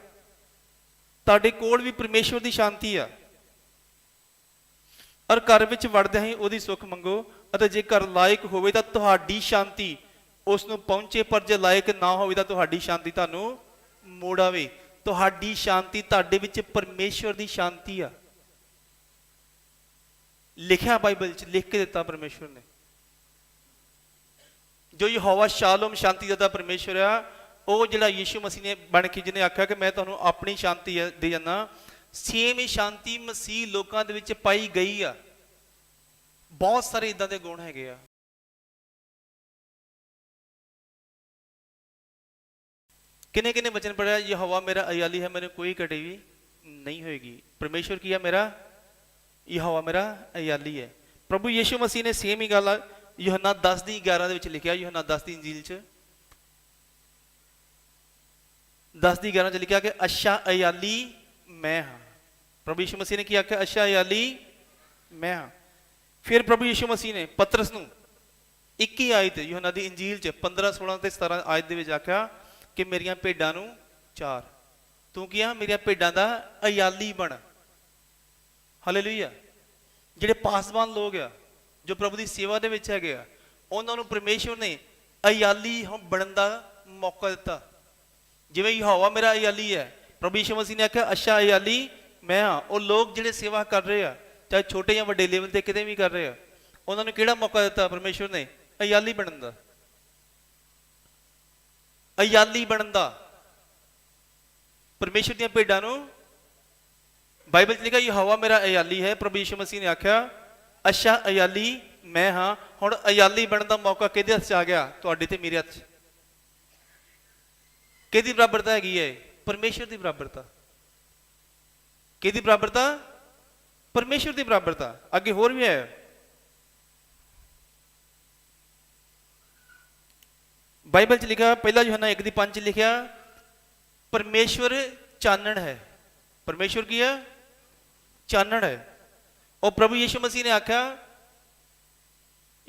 ਤੁਹਾਡੇ ਕੋਲ ਵੀ ਪਰਮੇਸ਼ਵਰ ਦੀ ਸ਼ਾਂਤੀ ਆ। ਔਰ ਘਰ ਵਿੱਚ ਵੜਦਿਆਂ ਹੀ ਉਹਦੀ ਸੁੱਖ ਮੰਗੋ ਅਤੇ ਜੇ ਘਰ ਲਾਇਕ ਹੋਵੇ ਤਾਂ ਤੁਹਾਡੀ ਸ਼ਾਂਤੀ ਉਸ ਨੂੰ ਪਹੁੰਚੇ, ਪਰ ਜੇ ਲਾਇਕ ਨਾ ਹੋਵੇ ਤਾਂ ਤੁਹਾਡੀ ਸ਼ਾਂਤੀ ਤੁਹਾਨੂੰ ਮੋੜ ਆਵੇ। ਤੁਹਾਡੀ ਸ਼ਾਂਤੀ ਤੁਹਾਡੇ ਵਿੱਚ ਪਰਮੇਸ਼ਵਰ ਦੀ ਸ਼ਾਂਤੀ ਆ। ਲਿਖਿਆ ਬਾਈਬਲ 'ਚ, ਲਿਖ ਕੇ ਦਿੱਤਾ ਪਰਮੇਸ਼ਵਰ ਨੇ। ਜੋ ਯਹੋਵਾ ਸ਼ਾਲੋਮ ਸ਼ਾਂਤੀ ਦਾ ਪਰਮੇਸ਼ਵਰ ਆ, ਉਹ ਜਿਹੜਾ ਯਿਸੂ ਮਸੀਹ ਨੇ ਬਣ ਕੇ ਜਿਹਨੇ ਆਖਿਆ ਕਿ ਮੈਂ ਤੁਹਾਨੂੰ ਆਪਣੀ ਸ਼ਾਂਤੀ ਦੇ ਜਾਂਦਾ, ਸੇਮ ਹੀ ਸ਼ਾਂਤੀ ਮਸੀਹ ਲੋਕਾਂ ਦੇ ਵਿੱਚ ਪਾਈ ਗਈ ਆ। ਬਹੁਤ ਸਾਰੇ ਇਦਾਂ ਦੇ ਗੁਣ ਹੈਗੇ ਆ। ਕਿੰਨੇ ਕਿੰਨੇ ਵਚਨ ਪੜਿਆ, ਯਹੋਵਾ ਮੇਰਾ ਅਯਾਲੀ ਹੈ, ਮੈਨੂੰ ਕੋਈ ਘਟੀ ਵੀ ਨਹੀਂ ਹੋਏਗੀ। ਪਰਮੇਸ਼ਵਰ ਕੀ ਆ? ਮੇਰਾ ਯਹੋਵਾ ਮੇਰਾ ਅਯਾਲੀ ਹੈ। ਪ੍ਰਭੂ ਯਿਸੂ ਮਸੀਹ ਨੇ ਸੇਮ ਹੀ ਗੱਲ ਯੋਹਨਾ 10:11 ਦੇ ਵਿੱਚ ਲਿਖਿਆ। ਯੋਹਨਾ 10 ਦੀ ਇੰਜੀਲ 'ਚ 10 ਦੀ 11 ਚ ਲਿਖਿਆ ਕਿ ਅੱਛਾ ਅਯਾਲੀ ਮੈਂ ਹਾਂ। ਪ੍ਰਭੂ ਯਿਸੂ ਮਸੀਹ ਨੇ ਕੀ ਆਖਿਆ? ਅੱਛਾ ਅਯਾਲੀ ਮੈਂ ਹਾਂ। ਫਿਰ ਪ੍ਰਭੂ ਯਿਸੂ ਮਸੀਹ ਨੇ ਪਤਰਸ ਨੂੰ 21 ਆਇਤ ਯੂਹੰਨਾ ਦੀ ਇੰਜੀਲ ਚ 15, 16 ਤੇ 17 ਆਇਤ ਦੇ ਵਿੱਚ ਆਖਿਆ ਕਿ ਮੇਰੀਆਂ ਭੇਡਾਂ ਨੂੰ ਚਾਰ। ਤੂੰ ਕੀ ਆ? ਮੇਰੀਆਂ ਭੇਡਾਂ ਦਾ ਅਯਾਲੀ ਬਣ। ਹਾਲੇਲੂਇਆ। ਜਿਹੜੇ ਪਾਸਵਾਨ ਲੋਕ ਆ, ਜੋ ਪ੍ਰਭੂ ਦੀ ਸੇਵਾ ਦੇ ਵਿੱਚ ਹੈਗੇ ਆ, ਉਹਨਾਂ ਨੂੰ ਪਰਮੇਸ਼ਵਰ ਨੇ ਅਯਾਲੀ ਬਣਨ ਦਾ ਮੌਕਾ ਦਿੱਤਾ। ਜਿਵੇਂ ਯਹੋਵਾ ਮੇਰਾ ਅਯਾਲੀ ਹੈ, ਪ੍ਰਭੂ ਯਿਸੂ ਮਸੀਹ ਨੇ ਆਖਿਆ ਅੱਛਾ ਅਯਾਲੀ ਮੈਂ ਹਾਂ। ਉਹ ਲੋਕ ਜਿਹੜੇ ਸੇਵਾ ਕਰ ਰਹੇ ਆ, ਚਾਹੇ ਛੋਟੇ ਜਾਂ ਵੱਡੇ ਲੈਵਲ ਤੇ ਕਿਤੇ ਵੀ ਕਰ ਰਹੇ ਆ, ਉਹਨਾਂ ਨੂੰ ਕਿਹੜਾ ਮੌਕਾ ਦਿੱਤਾ ਪਰਮੇਸ਼ਵਰ ਨੇ? ਅਯਾਲੀ ਬਣਨ ਦਾ। ਅਯਾਲੀ ਬਣਨ ਦਾ। ਪਰਮੇਸ਼ਵਰ ਦੀਆਂ ਭੇਡਾਂ ਨੂੰ ਬਾਈਬਲ 'ਚ ਲਿਖਿਆ ਯਹੋਵਾ ਮੇਰਾ ਅਯਾਲੀ ਹੈ। ਪ੍ਰਭੂ ਯਿਸੂ ਮਸੀਹ ਨੇ ਆਖਿਆ ਅੱਛਾ ਅਯਾਲੀ ਮੈਂ ਹਾਂ। ਹੁਣ ਅਯਾਲੀ ਬਣਨ ਦਾ ਮੌਕਾ ਕਿਹਦੇ ਹੱਥ 'ਚ ਆ ਗਿਆ? ਤੁਹਾਡੇ ਤੇ ਮੇਰੇ ਹੱਥ 'ਚ। ਕਿਹਦੀ ਬਰਾਬਰਤਾ ਹੈਗੀ ਹੈ? ਪਰਮੇਸ਼ਵਰ ਦੀ ਬਰਾਬਰਤਾ। ਕਿਹਦੀ ਬਰਾਬਰਤਾ? ਪਰਮੇਸ਼ਵਰ ਦੀ ਬਰਾਬਰਤਾ। ਅੱਗੇ ਹੋਰ ਵੀ ਹੈ, ਬਾਈਬਲ 'ਚ ਲਿਖਿਆ ਪਹਿਲਾ ਯੂਹੰਨਾ 1:5 ਲਿਖਿਆ ਪਰਮੇਸ਼ਵਰ ਚਾਨਣ ਹੈ। ਪਰਮੇਸ਼ਵਰ ਕੀ ਹੈ? ਚਾਨਣ ਹੈ। ਉਹ ਪ੍ਰਭੂ ਯਿਸੂ ਮਸੀਹ ਨੇ ਆਖਿਆ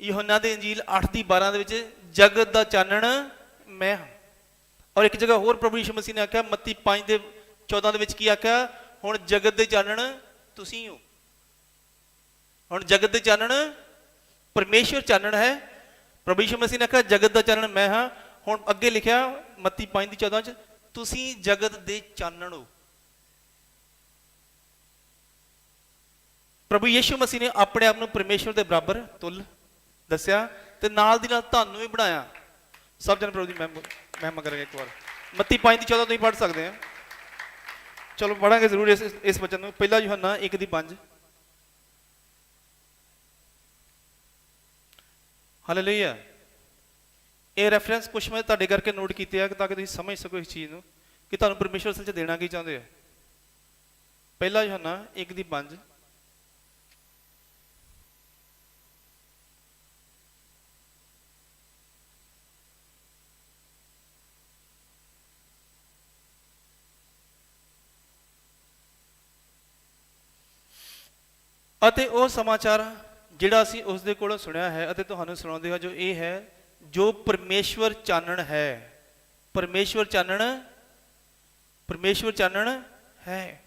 ਯੂਹੰਨਾ ਦੀ ਇੰਜੀਲ 8:12 ਦੇ ਵਿੱਚ ਜਗਤ ਦਾ ਚਾਨਣ ਮੈਂ ਹਾਂ। ਔਰ ਇੱਕ ਜਗ੍ਹਾ ਹੋਰ ਪ੍ਰਭੂ ਯਿਸੂ ਮਸੀਹ ਨੇ ਆਖਿਆ ਮੱਤੀ 5:14 ਦੇ ਵਿੱਚ ਕੀ ਆਖਿਆ? ਹੁਣ ਜਗਤ ਦੇ ਚਾਨਣ ਤੁਸੀਂ ਹੋ। ਹੁਣ ਜਗਤ ਦੇ ਚਾਨਣ ਪਰਮੇਸ਼ਵਰ ਚਾਨਣ ਹੈ। ਪ੍ਰਭੂ ਯਿਸੂ ਮਸੀਹ ਨੇ ਆਖਿਆ ਜਗਤ ਦਾ ਚਾਨਣ ਮੈਂ ਹਾਂ। ਹੁਣ ਅੱਗੇ ਲਿਖਿਆ ਮੱਤੀ 5:14 ਚ ਤੁਸੀਂ ਜਗਤ ਦੇ ਚਾਨਣ ਹੋ। ਪ੍ਰਭੂ ਯਿਸੂ ਮਸੀਹ ਨੇ ਆਪਣੇ ਆਪ ਨੂੰ ਪਰਮੇਸ਼ਵਰ ਦੇ ਬਰਾਬਰ ਤੁਲ ਦੱਸਿਆ ਤੇ ਨਾਲ ਦੀ ਨਾਲ ਤੁਹਾਨੂੰ ਵੀ ਬਣਾਇਆ। ਸਭ ਜਨ ਪ੍ਰਭੂ ਦੀ ਮਹਿਮਾ ਕਰਾਂਗੇ। ਇੱਕ ਵਾਰ ਮੱਤੀ 5:14 ਤੁਸੀਂ ਪੜ੍ਹ ਸਕਦੇ ਆ। ਚਲੋ ਪੜਾਂਗੇ ਜ਼ਰੂਰ ਇਸ ਵਚਨ ਨੂੰ। ਪਹਿਲਾ ਯੂਹੰਨਾ 1:5। ਹਾਲੇਲੂਇਆ। ਇਹ ਰੈਫਰੈਂਸ ਕੁਛ ਮੈਂ ਤੁਹਾਡੇ ਕਰਕੇ ਨੋਟ ਕੀਤੇ ਆ ਤਾਂ ਕਿ ਤੁਸੀਂ ਸਮਝ ਸਕੋ ਇਸ ਚੀਜ਼ ਨੂੰ ਕਿ ਤੁਹਾਨੂੰ ਪਰਮੇਸ਼ਵਰ ਅਸਲ 'ਚ ਦੇਣਾ ਕੀ ਚਾਹੁੰਦੇ ਆ। ਪਹਿਲਾ ਯੂਹੰਨਾ 1:5। ਅਤੇ ਉਹ ਸਮਾਚਾਰ ਜਿਹੜਾ ਅਸੀਂ ਉਸ ਦੇ ਕੋਲੋਂ ਸੁਣਿਆ ਹੈ ਅਤੇ ਤੁਹਾਨੂੰ ਸੁਣਾਉਂਦੇ ਹਾਂ, ਜੋ ਇਹ ਹੈ ਜੋ ਪਰਮੇਸ਼ਵਰ ਚਾਨਣ ਹੈ। ਪਰਮੇਸ਼ਵਰ ਚਾਨਣ, ਪਰਮੇਸ਼ਵਰ ਚਾਨਣ ਹੈ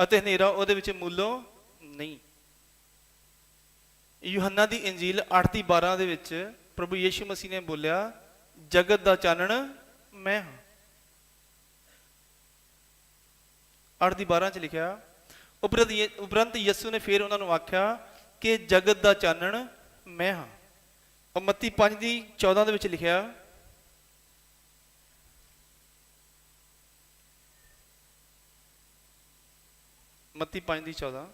ਅਤੇ ਹਨੇਰਾ ਉਹਦੇ ਵਿੱਚ ਮੂਲੋਂ ਨਹੀਂ। ਯੂਹੰਨਾ ਦੀ ਇੰਜੀਲ 8:12 ਦੇ ਵਿੱਚ ਪ੍ਰਭੂ ਯਿਸੂ ਮਸੀਹ ਨੇ ਬੋਲਿਆ ਜਗਤ ਦਾ ਚਾਨਣ ਮੈਂ ਹਾਂ। 8:12 ਚ ਲਿਖਿਆ ਉਪਰੰਤ ਯਿਸੂ ਨੇ ਫਿਰ ਉਹਨਾਂ ਨੂੰ ਆਖਿਆ ਕਿ ਜਗਤ ਦਾ ਚਾਨਣ ਮੈਂ ਹਾਂ। ਔਰ ਮੱਤੀ 5:14 ਦੇ ਵਿੱਚ ਲਿਖਿਆ ਮੱਤੀ 5:14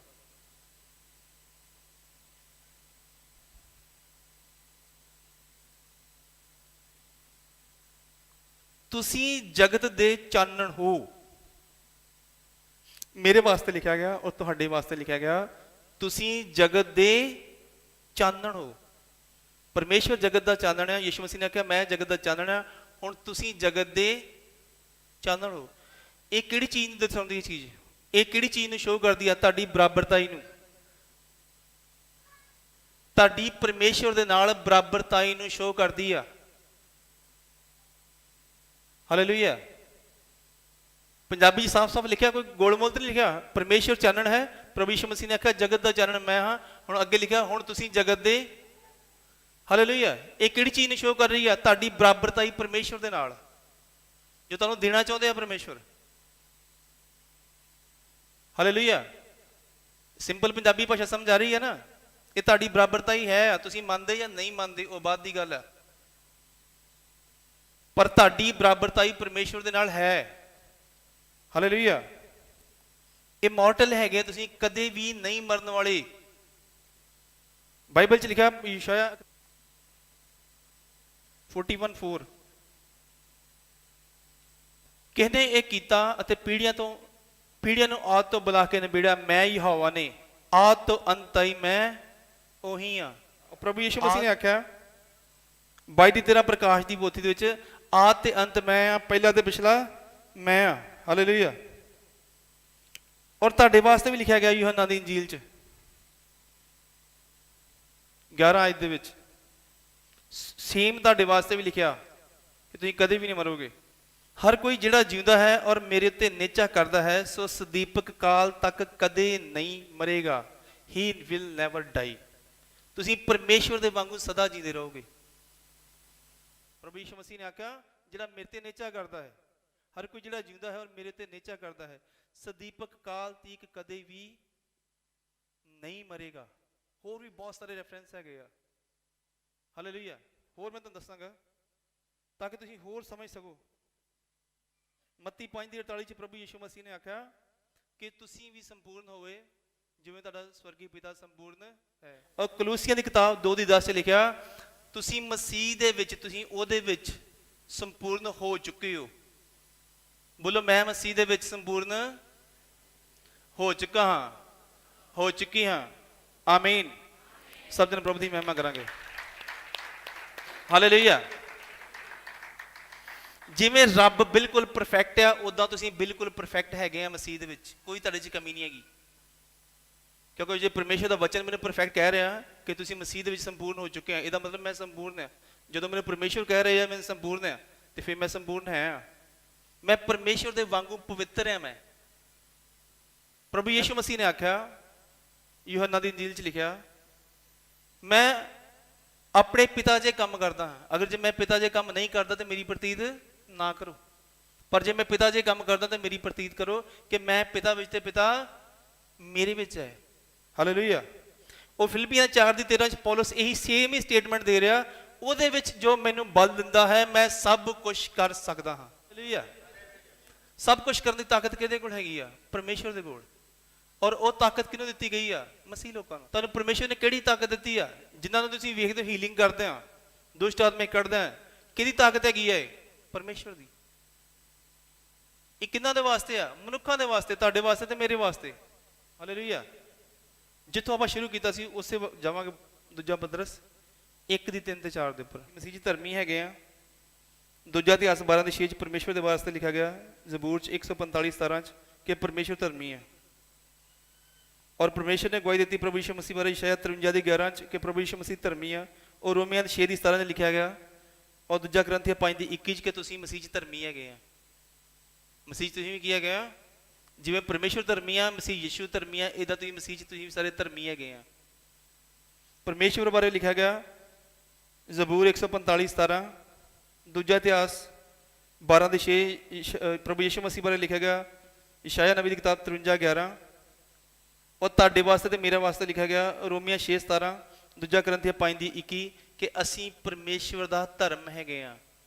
ਤੁਸੀਂ ਜਗਤ ਦੇ ਚਾਨਣ ਹੋ। ਮੇਰੇ ਵਾਸਤੇ ਲਿਖਿਆ ਗਿਆ ਔਰ ਤੁਹਾਡੇ ਵਾਸਤੇ ਲਿਖਿਆ ਗਿਆ ਤੁਸੀਂ ਜਗਤ ਦੇ ਚਾਨਣ ਹੋ। ਪਰਮੇਸ਼ਵਰ ਜਗਤ ਦਾ ਚਾਨਣ ਹੈ। ਯਿਸੂ ਮਸੀਹ ਨੇ ਕਿਹਾ ਮੈਂ ਜਗਤ ਦਾ ਚਾਨਣ ਹਾਂ। ਹੁਣ ਤੁਸੀਂ ਜਗਤ ਦੇ ਚਾਨਣ ਹੋ। ਇਹ ਕਿਹੜੀ ਚੀਜ਼ ਨੂੰ ਦਰਸਾਉਂਦੀ ਹੈ? ਚੀਜ਼ ਇਹ ਕਿਹੜੀ ਚੀਜ਼ ਨੂੰ ਸ਼ੋਅ ਕਰਦੀ ਆ? ਤੁਹਾਡੀ ਬਰਾਬਰਤਾਈ ਨੂੰ, ਤੁਹਾਡੀ ਪਰਮੇਸ਼ਵਰ ਦੇ ਨਾਲ ਬਰਾਬਰਤਾਈ ਨੂੰ ਸ਼ੋਅ ਕਰਦੀ ਆ। ਹਾਲੇਲੂਇਆ। ਪੰਜਾਬੀ ਸਾਫ਼-ਸਾਫ਼ ਲਿਖਿਆ, ਕੋਈ ਗੋਲਮੋਲ ਤੇ ਨਹੀਂ ਲਿਖਿਆ। ਪਰਮੇਸ਼ਵਰ ਚਾਨਣ ਹੈ। ਪ੍ਰਭੂ ਯਿਸੂ ਮਸੀਹ ਨੇ ਆਖਿਆ ਜਗਤ ਦਾ ਚਾਨਣ ਮੈਂ ਹਾਂ। ਹੁਣ ਅੱਗੇ ਲਿਖਿਆ ਹੁਣ ਤੁਸੀਂ ਜਗਤ ਦੇ। ਹਾਲੇਲੂਇਆ। ਇਹ ਕਿਹੜੀ ਚੀਜ਼ ਨੂੰ ਸ਼ੋਅ ਕਰ ਰਹੀ ਆ? ਤੁਹਾਡੀ ਬਰਾਬਰਤਾਈ ਪਰਮੇਸ਼ਵਰ ਦੇ ਨਾਲ, ਜੋ ਤੁਹਾਨੂੰ ਦੇਣਾ ਚਾਹੁੰਦੇ ਆ ਪਰਮੇਸ਼ਵਰ। ਹਾਲੇਲੂਇਆ। ਸਿੰਪਲ ਪੰਜਾਬੀ ਭਾਸ਼ਾ ਸਮਝ ਆ ਰਹੀ ਹੈ ਨਾ? ਇਹ ਤੁਹਾਡੀ ਬਰਾਬਰਤਾਈ ਹੈ। ਤੁਸੀਂ ਮੰਨਦੇ ਜਾਂ ਨਹੀਂ ਮੰਨਦੇ ਉਹ ਬਾਅਦ ਦੀ ਗੱਲ ਹੈ, ਪਰ ਤੁਹਾਡੀ ਬਰਾਬਰਤਾਈ ਪਰਮੇਸ਼ਵਰ ਦੇ ਨਾਲ ਹੈ। ਹਾਲੇਲੂਇਆ। ਇਮੋਰਟਲ ਹੈਗੇ ਤੁਸੀਂ, ਕਦੇ ਵੀ ਨਹੀਂ ਮਰਨ ਵਾਲੇ। ਬਾਈਬਲ 'ਚ ਲਿਖਿਆ ਯਸ਼ਾਇਆ 41:4 ਕਿਸ ਨੇ ਇਹ ਕੀਤਾ ਅਤੇ ਪੀੜ੍ਹੀਆਂ ਨੂੰ ਆਦ ਤੋਂ ਬੁਲਾ ਕੇ ਨਿਬੇੜਿਆ। ਮੈਂ ਯਹੋਵਾ ਨੇ, ਆਦ ਤੋਂ ਅੰਤ ਤਾਈਂ ਮੈਂ ਉਹੀ ਹਾਂ। ਪ੍ਰਭੂ ਯਿਸੂ ਮਸੀਹ ਨੇ ਆਖਿਆ 22:13 ਪ੍ਰਕਾਸ਼ ਦੀ ਪੋਥੀ ਦੇ ਵਿੱਚ ਆਦ ਤੇ ਅੰਤ ਮੈਂ ਹਾਂ, ਪਹਿਲਾ ਤੇ ਪਿਛਲਾ ਮੈਂ ਆ। ਹਾਲੇਲੂਇਆ। ਔਰ ਤੁਹਾਡੇ ਵਾਸਤੇ ਵੀ ਲਿਖਿਆ ਗਿਆ ਯੂਹੰਨਾ ਦੀ ਇੰਜੀਲ 'ਚ 11 ਆਇਤ ਦੇ ਵਿੱਚ ਸੇਮ ਤੁਹਾਡੇ ਵਾਸਤੇ ਵੀ ਲਿਖਿਆ ਕਿ ਤੁਸੀਂ ਕਦੇ ਵੀ ਨਹੀਂ ਮਰੋਗੇ। ਹਰ ਕੋਈ ਜਿਹੜਾ ਜਿਉਂਦਾ ਹੈ ਔਰ ਮੇਰੇ ਉੱਤੇ ਨਿਹਚਾ ਕਰਦਾ ਹੈ ਸੋ ਸਦੀਪਕ ਕਾਲ ਤੱਕ ਕਦੇ ਨਹੀਂ ਮਰੇਗਾ। ਹੀ ਵਿਲ ਨੈਵਰ ਡਾਈ। ਤੁਸੀਂ ਪਰਮੇਸ਼ਵਰ ਦੇ ਵਾਂਗੂ ਸਦਾ ਜੀਂਦੇ ਰਹੋਗੇ। ਪ੍ਰਭੂ ਯਿਸੂ ਮਸੀਹ ਨੇ ਆਖਿਆ ਜਿਹੜਾ ਮੇਰੇ ਤੇ ਨਿਹਚਾ ਕਰਦਾ ਹੈ, ਹਰ ਕੋਈ ਜਿਹੜਾ ਜਿਉਂਦਾ ਹੈ ਔਰ ਮੇਰੇ ਤੇ ਨਿਹਚਾ ਕਰਦਾ ਹੈ ਸਦੀਪਕ ਕਾਲ ਤੀਕ ਕਦੇ ਵੀ ਨਹੀਂ ਮਰੇਗਾ। ਹੋਰ ਵੀ ਬਹੁਤ ਸਾਰੇ ਰੈਫਰੈਂਸ ਹੈਗੇ ਆ। ਹਾਲੇਲੂਇਆ। ਹੋਰ ਮੈਂ ਤੁਹਾਨੂੰ ਦੱਸਾਂਗਾ ਤਾਂ ਕਿ ਤੁਸੀਂ ਹੋਰ ਸਮਝ ਸਕੋ। ਮੱਤੀ 5:48 'ਚ ਪ੍ਰਭੂ ਯਿਸੂ ਮਸੀਹ ਨੇ ਆਖਿਆ ਕਿ ਤੁਸੀਂ ਵੀ ਸੰਪੂਰਨ ਹੋਵੇ ਜਿਵੇਂ ਤੁਹਾਡਾ ਸਵਰਗੀ ਪਿਤਾ ਸੰਪੂਰਨ ਹੈ। ਔਰ ਕਲੂਸੀਆਂ ਦੀ ਕਿਤਾਬ 2:10 'ਚ ਲਿਖਿਆ ਤੁਸੀਂ ਮਸੀਹ ਦੇ ਵਿੱਚ, ਤੁਸੀਂ ਉਹਦੇ ਵਿੱਚ ਸੰਪੂਰਨ ਹੋ ਚੁੱਕੇ ਹੋ। ਬੋਲੋ ਮੈਂ ਮਸੀਹ ਦੇ ਵਿੱਚ ਸੰਪੂਰਨ ਹੋ ਚੁੱਕਾ ਹਾਂ, ਹੋ ਚੁੱਕੀ ਹਾਂ। ਆਮੀਨ। ਸਭ ਜਣ ਪ੍ਰਭੂ ਦੀ ਮਹਿਮਾ ਕਰਾਂਗੇ। ਹਾਲੇਲੂਇਆ। ਜਿਵੇਂ ਰੱਬ ਬਿਲਕੁਲ ਪਰਫੈਕਟ ਆ ਉਦਾਂ ਤੁਸੀਂ ਬਿਲਕੁਲ ਪਰਫੈਕਟ ਹੈਗੇ ਆ ਮਸੀਹ ਦੇ ਵਿੱਚ। ਕੋਈ ਤੁਹਾਡੇ 'ਚ ਕਮੀ ਨਹੀਂ ਹੈਗੀ। ਕਿਉਂਕਿ ਜੇ ਪਰਮੇਸ਼ਰ ਦਾ ਵਚਨ ਮੈਨੂੰ ਪਰਫੈਕਟ ਕਹਿ ਰਿਹਾ ਕਿ ਤੁਸੀਂ ਮਸੀਹ ਦੇ ਵਿੱਚ ਸੰਪੂਰਨ ਹੋ ਚੁੱਕੇ ਆ, ਇਹਦਾ ਮਤਲਬ ਮੈਂ ਸੰਪੂਰਨ ਹਾਂ। ਜਦੋਂ ਮੈਨੂੰ ਪਰਮੇਸ਼ਰ ਕਹਿ ਰਿਹਾ ਮੈਂ ਸੰਪੂਰਨ ਹਾਂ ਤੇ ਫਿਰ ਮੈਂ ਸੰਪੂਰਨ ਹੈ। ਮੈਂ ਪਰਮੇਸ਼ਰ ਦੇ ਵਾਂਗੂ ਪਵਿੱਤਰ ਹਾਂ। ਮੈਂ ਪ੍ਰਭੂ ਯਿਸੂ ਮਸੀਹ ਨੇ ਆਖਿਆ ਯੂਹੰਨਾ ਦੀ ਇੰਜੀਲ 'ਚ ਲਿਖਿਆ ਮੈਂ ਆਪਣੇ ਪਿਤਾ ਜੇ ਕੰਮ ਕਰਦਾ ਹਾਂ। ਅਗਰ ਜੇ ਮੈਂ ਪਿਤਾ ਜੇ ਕੰਮ ਨਹੀਂ ਕਰਦਾ ਤੇ ਮੇਰੀ ਪ੍ਰਤੀਤ ਨਾ ਕਰੋ, ਪਰ ਜੇ ਮੈਂ ਪਿਤਾ ਜੇ ਕੰਮ ਕਰਦਾ ਤੇ ਮੇਰੀ ਪ੍ਰਤੀਤ ਕਰੋ ਕਿ ਮੈਂ ਪਿਤਾ ਵਿੱਚ ਤੇ ਪਿਤਾ ਮੇਰੇ ਵਿੱਚ ਹੈ। ਹਾਲੇਲੂਇਆ। ਉਹ ਫਿਲਿੱਪੀਆਂ 4:13 'ਚ ਪੌਲਸ ਇਹੀ ਸੇਮ ਹੀ ਸਟੇਟਮੈਂਟ ਦੇ ਰਿਹਾ, ਉਹਦੇ ਵਿੱਚ ਜੋ ਮੈਨੂੰ ਬਲ ਦਿੰਦਾ ਹੈ ਮੈਂ ਸਭ ਕੁਝ ਕਰ ਸਕਦਾ ਹਾਂ। ਹਾਲੇਲੂਇਆ। ਸਭ ਕੁਝ ਕਰਨ ਦੀ ਤਾਕਤ ਕਿਹਦੇ ਕੋਲ ਹੈਗੀ ਆ? ਪਰਮੇਸ਼ਵਰ ਦੇ ਕੋਲ। ਔਰ ਉਹ ਤਾਕਤ ਕਿਹਨੂੰ ਦਿੱਤੀ ਗਈ ਆ? ਮਸੀਹ ਲੋਕਾਂ ਨੂੰ। ਤੁਹਾਨੂੰ ਪਰਮੇਸ਼ਵਰ ਨੇ ਕਿਹੜੀ ਤਾਕਤ ਦਿੱਤੀ ਆ? ਜਿਨ੍ਹਾਂ ਨੂੰ ਤੁਸੀਂ ਵੇਖਦੇ ਹੋ ਹੀਲਿੰਗ ਕਰਦੇ ਆ, ਦੁਸ਼ਟ ਆਤਮੇ ਕੱਢਦੇ ਆ, ਕਿਹਦੀ ਤਾਕਤ ਹੈਗੀ ਹੈ? ਪਰਮੇਸ਼ਵਰ ਦੀ। ਇਹ ਕਿਹਨਾਂ ਦੇ ਵਾਸਤੇ ਆ? ਮਨੁੱਖਾਂ ਦੇ ਵਾਸਤੇ, ਤੁਹਾਡੇ ਵਾਸਤੇ ਤੇ ਮੇਰੇ ਵਾਸਤੇ। ਹਾਲੇਲੂਇਆ। ਜਿੱਥੋਂ ਆਪਾਂ ਸ਼ੁਰੂ ਕੀਤਾ ਸੀ ਉਸੇ ਜਾਵਾਂਗੇ। ਦੂਜਾ ਪਤਰਸ 1:3-4 ਦੇ ਉੱਪਰ ਮਸੀਹ ਜੀ ਧਰਮੀ ਹੈਗੇ ਆ। ਦੂਜਾ ਇਤਿਹਾਸ 12:6 'ਚ ਪਰਮੇਸ਼ਵਰ ਦੇ ਵਾਸਤੇ ਲਿਖਿਆ ਗਿਆ। ਜ਼ਬੂਰ 'ਚ 145:17 'ਚ ਕਿ ਪਰਮੇਸ਼ਵਰ ਧਰਮੀ ਹੈ। ਔਰ ਪਰਮੇਸ਼ਰ ਨੇ ਗਵਾਹੀ ਦਿੱਤੀ ਪ੍ਰਭੂ ਯਿਸੂ ਮਸੀਹ ਬਾਰੇ ਇਸ਼ਾਇਆ 53:11 'ਚ ਕਿ ਪ੍ਰਭੂ ਯਿਸੂ ਮਸੀਹ ਧਰਮੀ ਆ। ਔਰ ਰੋਮੀਆਂ 6:17 'ਚ ਲਿਖਿਆ ਗਿਆ। ਔਰ ਦੂਜਾ ਕਰੰਥੀਆਂ 5:21 'ਚ ਕਿ ਤੁਸੀਂ ਮਸੀਹ 'ਚ ਧਰਮੀ ਹੈਗੇ ਆ। ਮਸੀਹ 'ਚ ਤੁਸੀਂ ਵੀ ਕੀ ਹੈਗੇ ਆ? ਜਿਵੇਂ ਪਰਮੇਸ਼ਰ ਧਰਮੀ ਆ, ਮਸੀਹ ਯਿਸੂ ਧਰਮੀ ਆ, ਇਹਦਾ ਤੁਸੀਂ ਮਸੀਹ 'ਚ ਤੁਸੀਂ ਵੀ ਸਾਰੇ ਧਰਮੀ ਹੈਗੇ ਆ। ਪਰਮੇਸ਼ਵਰ ਬਾਰੇ ਲਿਖਿਆ ਗਿਆ ਜ਼ਬੂਰ 145:17। ਦੂਜਾ ਇਤਿਹਾਸ 12:6 ਪ੍ਰਭੂ ਯਿਸੂ ਮਸੀਹ ਬਾਰੇ ਲਿਖਿਆ ਗਿਆ। ਇਸ਼ਾਇਆ ਨਬੀ ਦੀ ਕਿਤਾਬ 53:11। ਔਰ ਤੁਹਾਡੇ ਵਾਸਤੇ ਤੇ ਮੇਰੇ ਵਾਸਤੇ ਲਿਖਿਆ ਗਿਆ ਰੋਮੀਆਂ 6:17। ਦੂਜਾ ਕਰੰਥੀਆਂ 5:21 ਕਿ ਅਸੀਂ ਪਰਮੇਸ਼ਵਰ ਦਾ ਧਰਮ ਹੈਗੇ ਆ।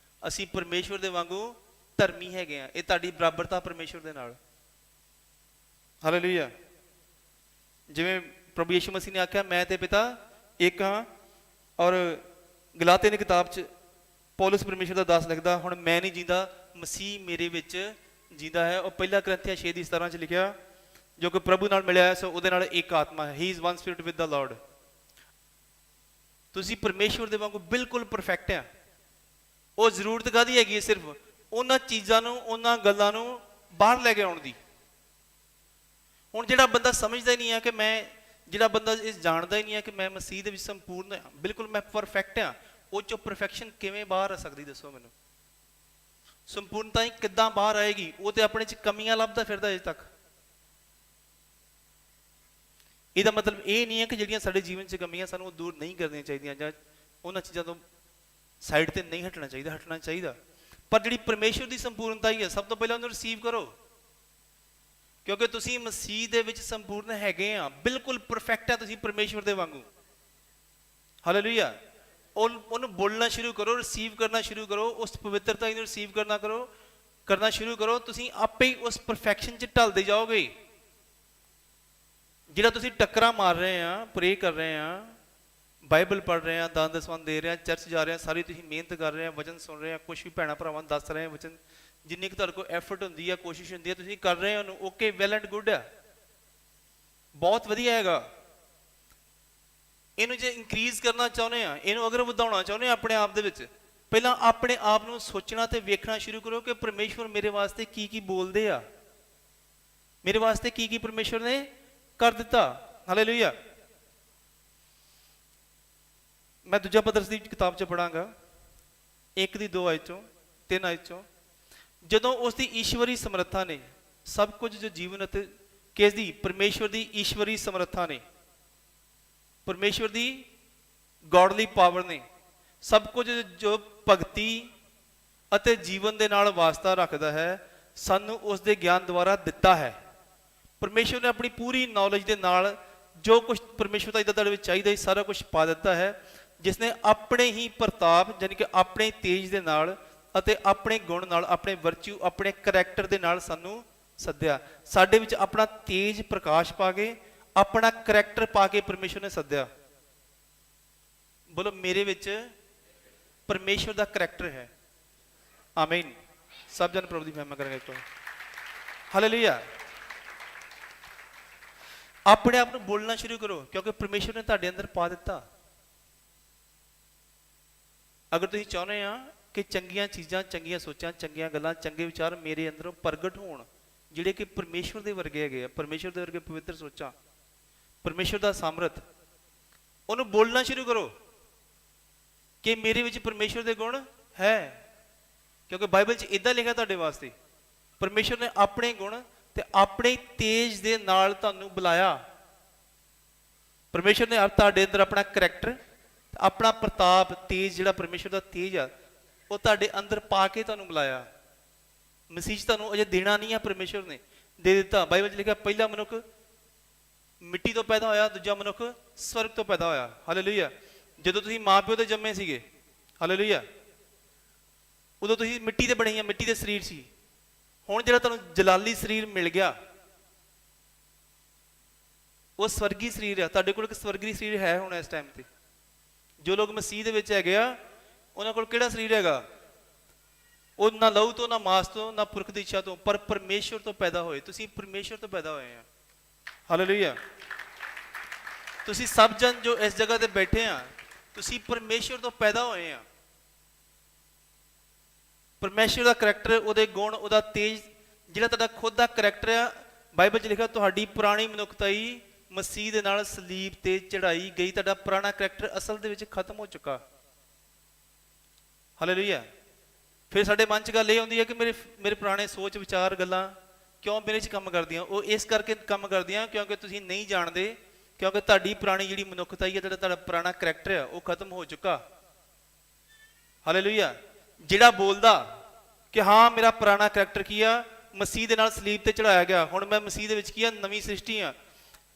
ਅਸੀਂ ਪਰਮੇਸ਼ਵਰ ਦੇ ਵਾਂਗੂ ਧਰਮੀ ਹੈਗੇ ਆ। ਇਹ ਤੁਹਾਡੀ ਬਰਾਬਰਤਾ ਪਰਮੇਸ਼ਵਰ ਦੇ ਨਾਲ। ਹਾਲੇਲੂਇਆ। ਜਿਵੇਂ ਪ੍ਰਭੂ ਯਿਸੂ ਮਸੀਹ ਨੇ ਆਖਿਆ ਮੈਂ ਤੇ ਪਿਤਾ ਇੱਕ ਹਾਂ। ਔਰ ਗਲਾਤੀਆਂ ਦੀ ਕਿਤਾਬ 'ਚ ਪੌਲਸ ਪਰਮੇਸ਼ਰ ਦਾ ਦਾਸ ਲਿਖਦਾ ਹੁਣ ਮੈਂ ਨਹੀਂ ਜੀਂਦਾ, ਮਸੀਹ ਮੇਰੇ ਵਿੱਚ ਜੀਂਦਾ ਹੈ। ਉਹ ਪਹਿਲਾ ਕਰੰਥੀਆਂ 6:17 'ਚ ਲਿਖਿਆ ਜੋ ਕਿ ਪ੍ਰਭੂ ਨਾਲ ਮਿਲਿਆ ਸੋ ਉਹਦੇ ਨਾਲ ਇੱਕ ਆਤਮਾ ਹੈ। ਹੀ is one spirit with the Lord. ਤੁਸੀਂ ਪਰਮੇਸ਼ਵਰ ਦੇ ਵਾਂਗੂ ਬਿਲਕੁਲ ਪਰਫੈਕਟ ਆ। ਉਹ ਜ਼ਰੂਰਤ ਕਾਹਦੀ ਹੈਗੀ ਹੈ? ਸਿਰਫ ਉਹਨਾਂ ਚੀਜ਼ਾਂ ਨੂੰ, ਉਹਨਾਂ ਗੱਲਾਂ ਨੂੰ ਬਾਹਰ ਲੈ ਕੇ ਆਉਣ ਦੀ। ਹੁਣ ਜਿਹੜਾ ਬੰਦਾ ਸਮਝਦਾ ਹੀ ਨਹੀਂ ਆ ਕਿ ਮੈਂ, ਜਿਹੜਾ ਬੰਦਾ ਇਹ ਜਾਣਦਾ ਹੀ ਨਹੀਂ ਆ ਕਿ ਮੈਂ ਮਸੀਹ ਦੇ ਵਿੱਚ ਸੰਪੂਰਨ ਹਾਂ, ਬਿਲਕੁਲ ਮੈਂ ਪਰਫੈਕਟ ਹਾਂ, ਉਹ 'ਚੋਂ ਪਰਫੈਕਸ਼ਨ ਕਿਵੇਂ ਬਾਹਰ ਆ ਸਕਦੀ? ਦੱਸੋ ਮੈਨੂੰ। ਸੰਪੂਰਨਤਾ ਹੀ ਕਿੱਦਾਂ ਬਾਹਰ ਆਏਗੀ? ਉਹ ਤੇ ਆਪਣੇ 'ਚ ਕਮੀਆਂ ਲੱਭਦਾ ਫਿਰਦਾ ਅਜੇ ਤੱਕ। ਇਹਦਾ ਮਤਲਬ ਇਹ ਨਹੀਂ ਹੈ ਕਿ ਜਿਹੜੀਆਂ ਸਾਡੇ ਜੀਵਨ 'ਚ ਕਮੀਆਂ ਸਾਨੂੰ ਉਹ ਦੂਰ ਨਹੀਂ ਕਰਨੀਆਂ ਚਾਹੀਦੀਆਂ ਜਾਂ ਉਹਨਾਂ ਚੀਜ਼ਾਂ ਤੋਂ ਸਾਈਡ ਤੇ ਨਹੀਂ ਹਟਣਾ ਚਾਹੀਦਾ, ਹਟਣਾ ਚਾਹੀਦਾ। ਪਰ ਜਿਹੜੀ ਪਰਮੇਸ਼ਵਰ ਦੀ ਸੰਪੂਰਨਤਾ ਹੀ ਹੈ, ਸਭ ਤੋਂ ਪਹਿਲਾਂ ਉਹਨੂੰ ਰਿਸੀਵ ਕਰੋ ਕਿਉਂਕਿ ਤੁਸੀਂ ਮਸੀਹ ਦੇ ਵਿੱਚ ਸੰਪੂਰਨ ਹੈਗੇ ਆ, ਬਿਲਕੁਲ ਪਰਫੈਕਟ ਆ ਤੁਸੀਂ ਪਰਮੇਸ਼ਵਰ ਦੇ ਵਾਂਗੂ। ਹਾਲੇਲੂਇਆ। ਉਹਨੂੰ ਬੋਲਣਾ ਸ਼ੁਰੂ ਕਰੋ, ਰਿਸੀਵ ਕਰਨਾ ਸ਼ੁਰੂ ਕਰੋ, ਉਸ ਪਵਿੱਤਰਤਾ ਨੂੰ ਰਿਸੀਵ ਕਰਨਾ ਸ਼ੁਰੂ ਕਰੋ। ਤੁਸੀਂ ਆਪੇ ਹੀ ਉਸ ਪਰਫੈਕਸ਼ਨ 'ਚ ਢਲਦੇ ਜਾਓਗੇ। ਜਿਹੜਾ ਤੁਸੀਂ ਟੱਕਰਾਂ ਮਾਰ ਰਹੇ ਆ, ਪ੍ਰੇ ਕਰ ਰਹੇ ਆ, ਬਾਈਬਲ ਪੜ੍ਹ ਰਹੇ ਆ, ਦਾਨ ਦਸਵੰਧ ਦੇ ਰਹੇ ਆ, ਚਰਚ ਜਾ ਰਹੇ ਆ, ਸਾਰੀ ਤੁਸੀਂ ਮਿਹਨਤ ਕਰ ਰਹੇ ਆ, ਵਚਨ ਸੁਣ ਰਹੇ ਆ, ਕੁਛ ਵੀ ਭੈਣਾਂ ਭਰਾਵਾਂ ਨੂੰ ਦੱਸ ਰਹੇ ਆ ਵਚਨ, ਜਿੰਨੀ ਕੁ ਤੁਹਾਡੇ ਕੋਲ ਐਫਰਟ ਹੁੰਦੀ ਆ, ਕੋਸ਼ਿਸ਼ ਹੁੰਦੀ ਆ, ਤੁਸੀਂ ਕਰ ਰਹੇ ਹੋ ਉਹਨੂੰ। ਓਕੇ, ਵੈਲ ਐਂਡ ਗੁੱਡ ਆ, ਬਹੁਤ ਵਧੀਆ ਹੈਗਾ। ਇਹਨੂੰ ਜੇ ਇਨਕਰੀਜ਼ ਕਰਨਾ ਚਾਹੁੰਦੇ ਆ, ਇਹਨੂੰ ਅਗਰ ਵਧਾਉਣਾ ਚਾਹੁੰਦੇ ਆ ਆਪਣੇ ਆਪ ਦੇ ਵਿੱਚ, ਪਹਿਲਾਂ ਆਪਣੇ ਆਪ ਨੂੰ ਸੋਚਣਾ ਤੇ ਵੇਖਣਾ ਸ਼ੁਰੂ ਕਰੋ ਕਿ ਪਰਮੇਸ਼ਵਰ ਮੇਰੇ ਵਾਸਤੇ ਕੀ ਕੀ ਬੋਲਦੇ ਆ, ਮੇਰੇ ਵਾਸਤੇ ਕੀ ਕੀ ਪਰਮੇਸ਼ਵਰ ਨੇ ਕਰ ਦਿੱਤਾ। ਹਾਲੇਲੂਇਆ। ਮੈਂ ਦੂਜਾ ਪਤਰਸ ਦੀ ਕਿਤਾਬ 'ਚ ਪੜਾਂਗਾ 1 ਦੀ 2 ਆਇਤ ਚੋਂ 3 ਆਇਤ ਚੋਂ, ਜਦੋਂ ਉਸ ਦੀ ਈਸ਼ਵਰੀ ਸਮਰੱਥਾ ਨੇ ਸਭ ਕੁਝ ਜੋ ਜੀਵਨ ਅਤੇ ਕਿਸ ਦੀ, ਪਰਮੇਸ਼ਵਰ ਦੀ ਈਸ਼ਵਰੀ ਸਮਰੱਥਾ ਨੇ, ਪਰਮੇਸ਼ਵਰ ਦੀ ਗੋਡਲੀ ਪਾਵਰ ਨੇ ਸਭ ਕੁਝ ਜੋ ਭਗਤੀ ਅਤੇ ਜੀਵਨ ਦੇ ਨਾਲ ਵਾਸਤਾ ਰੱਖਦਾ ਹੈ ਸਾਨੂੰ ਉਸ ਦੇ ਗਿਆਨ ਦੁਆਰਾ ਦਿੱਤਾ ਹੈ। ਪਰਮੇਸ਼ਵਰ ਨੇ ਆਪਣੀ ਪੂਰੀ ਨੌਲੇਜ ਦੇ ਨਾਲ ਜੋ ਕੁਝ ਪਰਮੇਸ਼ਵਰ ਦਾ ਤੁਹਾਡੇ ਵਿੱਚ ਚਾਹੀਦਾ ਹੈ ਸਾਰਾ ਕੁਝ ਪਾ ਦਿੱਤਾ ਹੈ, ਜਿਸ ਨੇ ਆਪਣੇ ਹੀ ਪ੍ਰਤਾਪ ਯਾਨੀ ਕਿ ਆਪਣੇ ਤੇਜ ਦੇ ਨਾਲ ਅਤੇ ਆਪਣੇ ਗੁਣ ਨਾਲ, ਆਪਣੇ ਵਰਚੂ, ਆਪਣੇ ਕਰੈਕਟਰ ਦੇ ਨਾਲ ਸਾਨੂੰ ਸੱਦਿਆ। ਸਾਡੇ ਵਿੱਚ ਆਪਣਾ ਤੇਜ ਪ੍ਰਕਾਸ਼ ਪਾ ਕੇ, ਆਪਣਾ ਕਰੈਕਟਰ ਪਾ ਕੇ ਪਰਮੇਸ਼ਵਰ ਨੇ ਸੱਦਿਆ। ਬੋਲੋ, ਮੇਰੇ ਵਿੱਚ ਪਰਮੇਸ਼ਵਰ ਦਾ ਕਰੈਕਟਰ ਹੈ। ਆਮੀਨ। ਸਭ ਜਨ ਪ੍ਰਭੂ ਦੀ ਮਹਿਮਾ ਕਰਾਂਗੇ ਇੱਕ ਵਾਰ। ਹਾਲੇਲੂਇਆ। ਆਪਣੇ ਆਪ ਨੂੰ ਬੋਲਣਾ ਸ਼ੁਰੂ ਕਰੋ ਕਿਉਂਕਿ ਪਰਮੇਸ਼ਵਰ ਨੇ ਤੁਹਾਡੇ ਅੰਦਰ ਪਾ ਦਿੱਤਾ। ਅਗਰ ਤੁਸੀਂ ਚਾਹੁੰਦੇ ਆ ਕਿ ਚੰਗੀਆਂ ਚੀਜ਼ਾਂ, ਚੰਗੀਆਂ ਸੋਚਾਂ, ਚੰਗੀਆਂ ਗੱਲਾਂ, ਚੰਗੇ ਵਿਚਾਰ ਮੇਰੇ ਅੰਦਰੋਂ ਪ੍ਰਗਟ ਹੋਣ ਜਿਹੜੇ ਕਿ ਪਰਮੇਸ਼ਵਰ ਦੇ ਵਰਗੇ ਹੈਗੇ ਆ, ਪਰਮੇਸ਼ਵਰ ਦੇ ਵਰਗੇ ਪਵਿੱਤਰ ਸੋਚਾਂ, ਪਰਮੇਸ਼ਵਰ ਦਾ ਸਾਮਰਥ, ਉਹਨੂੰ ਬੋਲਣਾ ਸ਼ੁਰੂ ਕਰੋ ਕਿ ਮੇਰੇ ਵਿੱਚ ਪਰਮੇਸ਼ਵਰ ਦੇ ਗੁਣ ਹੈ। ਕਿਉਂਕਿ ਬਾਈਬਲ 'ਚ ਇਦਾਂ ਲਿਖਿਆ ਤੁਹਾਡੇ ਵਾਸਤੇ, ਪਰਮੇਸ਼ਵਰ ਨੇ ਆਪਣੇ ਗੁਣ ਤੇ ਆਪਣੇ ਤੇਜ ਦੇ ਨਾਲ ਤੁਹਾਨੂੰ ਬੁਲਾਇਆ। ਪਰਮੇਸ਼ਵਰ ਨੇ ਤੁਹਾਡੇ ਅੰਦਰ ਆਪਣਾ ਕਰੈਕਟਰ, ਆਪਣਾ ਪ੍ਰਤਾਪ, ਤੇਜ, ਜਿਹੜਾ ਪਰਮੇਸ਼ਵਰ ਦਾ ਤੇਜ ਆ ਉਹ ਤੁਹਾਡੇ ਅੰਦਰ ਪਾ ਕੇ ਤੁਹਾਨੂੰ ਬੁਲਾਇਆ। ਮਸੀਹ ਤੁਹਾਨੂੰ ਅਜੇ ਦੇਣਾ ਨਹੀਂ ਆ, ਪਰਮੇਸ਼ਵਰ ਨੇ ਦੇ ਦਿੱਤਾ। ਬਾਈਬਲ 'ਚ ਲਿਖਿਆ ਪਹਿਲਾ ਮਨੁੱਖ ਮਿੱਟੀ ਤੋਂ ਪੈਦਾ ਹੋਇਆ, ਦੂਜਾ ਮਨੁੱਖ ਸਵਰਗ ਤੋਂ ਪੈਦਾ ਹੋਇਆ। ਹਾਲੇਲੂਇਆ। ਜਦੋਂ ਤੁਸੀਂ ਮਾਂ ਪਿਓ ਦੇ ਜੰਮੇ ਸੀਗੇ, ਹਾਲੇਲੂਇਆ, ਉਦੋਂ ਤੁਸੀਂ ਮਿੱਟੀ ਦੇ ਬਣੇ ਆ, ਮਿੱਟੀ ਦੇ ਸਰੀਰ ਸੀ। ਹੁਣ ਜਿਹੜਾ ਤੁਹਾਨੂੰ ਜਲਾਲੀ ਸਰੀਰ ਮਿਲ ਗਿਆ ਉਹ ਸਵਰਗੀ ਸਰੀਰ ਆ। ਤੁਹਾਡੇ ਕੋਲ ਇੱਕ ਸਵਰਗੀ ਸਰੀਰ ਹੈ ਹੁਣ ਇਸ ਟਾਈਮ ਤੇ। ਜੋ ਲੋਕ ਮਸੀਹ ਦੇ ਵਿੱਚ ਹੈਗੇ ਆ ਉਹਨਾਂ ਕੋਲ ਕਿਹੜਾ ਸਰੀਰ ਹੈਗਾ? ਉਹ ਨਾ ਲਹੂ ਤੋਂ, ਨਾ ਮਾਸ ਤੋਂ, ਨਾ ਪੁਰਖ ਦੀ ਇੱਛਾ ਤੋਂ, ਪਰ ਪਰਮੇਸ਼ਵਰ ਤੋਂ ਪੈਦਾ ਹੋਏ। ਤੁਸੀਂ ਪਰਮੇਸ਼ਵਰ ਤੋਂ ਪੈਦਾ ਹੋਏ ਆ। ਹਾਲੇਲੂਇਆ। ਤੁਸੀਂ ਸਭ ਜਨ ਜੋ ਇਸ ਜਗ੍ਹਾ ਤੇ ਬੈਠੇ ਆ, ਤੁਸੀਂ ਪਰਮੇਸ਼ਵਰ ਤੋਂ ਪੈਦਾ ਹੋਏ ਆ। ਪਰਮੇਸ਼ਵਰ ਦਾ ਕਰੈਕਟਰ, ਉਹਦੇ ਗੁਣ, ਉਹਦਾ ਤੇਜ, ਜਿਹੜਾ ਤੁਹਾਡਾ ਖੁਦ ਦਾ ਕਰੈਕਟਰ ਆ, ਬਾਈਬਲ 'ਚ ਲਿਖਿਆ ਤੁਹਾਡੀ ਪੁਰਾਣੀ ਮਨੁੱਖਤਾ ਹੀ ਮਸੀਹ ਦੇ ਨਾਲ ਸਲੀਬ ਤੇ ਚੜਾਈ ਗਈ। ਤੁਹਾਡਾ ਪੁਰਾਣਾ ਕਰੈਕਟਰ ਅਸਲ ਦੇ ਵਿੱਚ ਖਤਮ ਹੋ ਚੁੱਕਾ। ਹਾਲੇਲੂਇਆ। ਫਿਰ ਸਾਡੇ ਮਨ 'ਚ ਗੱਲ ਇਹ ਆਉਂਦੀ ਹੈ ਕਿ ਮੇਰੇ ਪੁਰਾਣੇ ਸੋਚ ਵਿਚਾਰ ਗੱਲਾਂ ਕਿਉਂ ਮੇਰੇ 'ਚ ਕੰਮ ਕਰਦੀਆਂ? ਉਹ ਇਸ ਕਰਕੇ ਕੰਮ ਕਰਦੀਆਂ ਕਿਉਂਕਿ ਤੁਸੀਂ ਨਹੀਂ ਜਾਣਦੇ, ਕਿਉਂਕਿ ਤੁਹਾਡੀ ਪੁਰਾਣੀ ਜਿਹੜੀ ਮਨੁੱਖਤਾ ਹੀ ਹੈ, ਤੁਹਾਡਾ ਪੁਰਾਣਾ ਕਰੈਕਟਰ ਆ, ਉਹ ਖਤਮ ਹੋ ਚੁੱਕਾ। ਹਾਲੇਲੂਇਆ। ਜਿਹੜਾ ਬੋਲਦਾ ਕਿ ਹਾਂ ਮੇਰਾ ਪੁਰਾਣਾ ਕਰੈਕਟਰ ਕੀ ਆ, ਮਸੀਹ ਦੇ ਨਾਲ ਸਲੀਬ ਤੇ ਚੜਾਇਆ ਗਿਆ, ਹੁਣ ਮੈਂ ਮਸੀਹ ਦੇ ਵਿੱਚ ਕੀ ਆ, ਨਵੀਂ ਸ੍ਰਿਸ਼ਟੀ ਆ,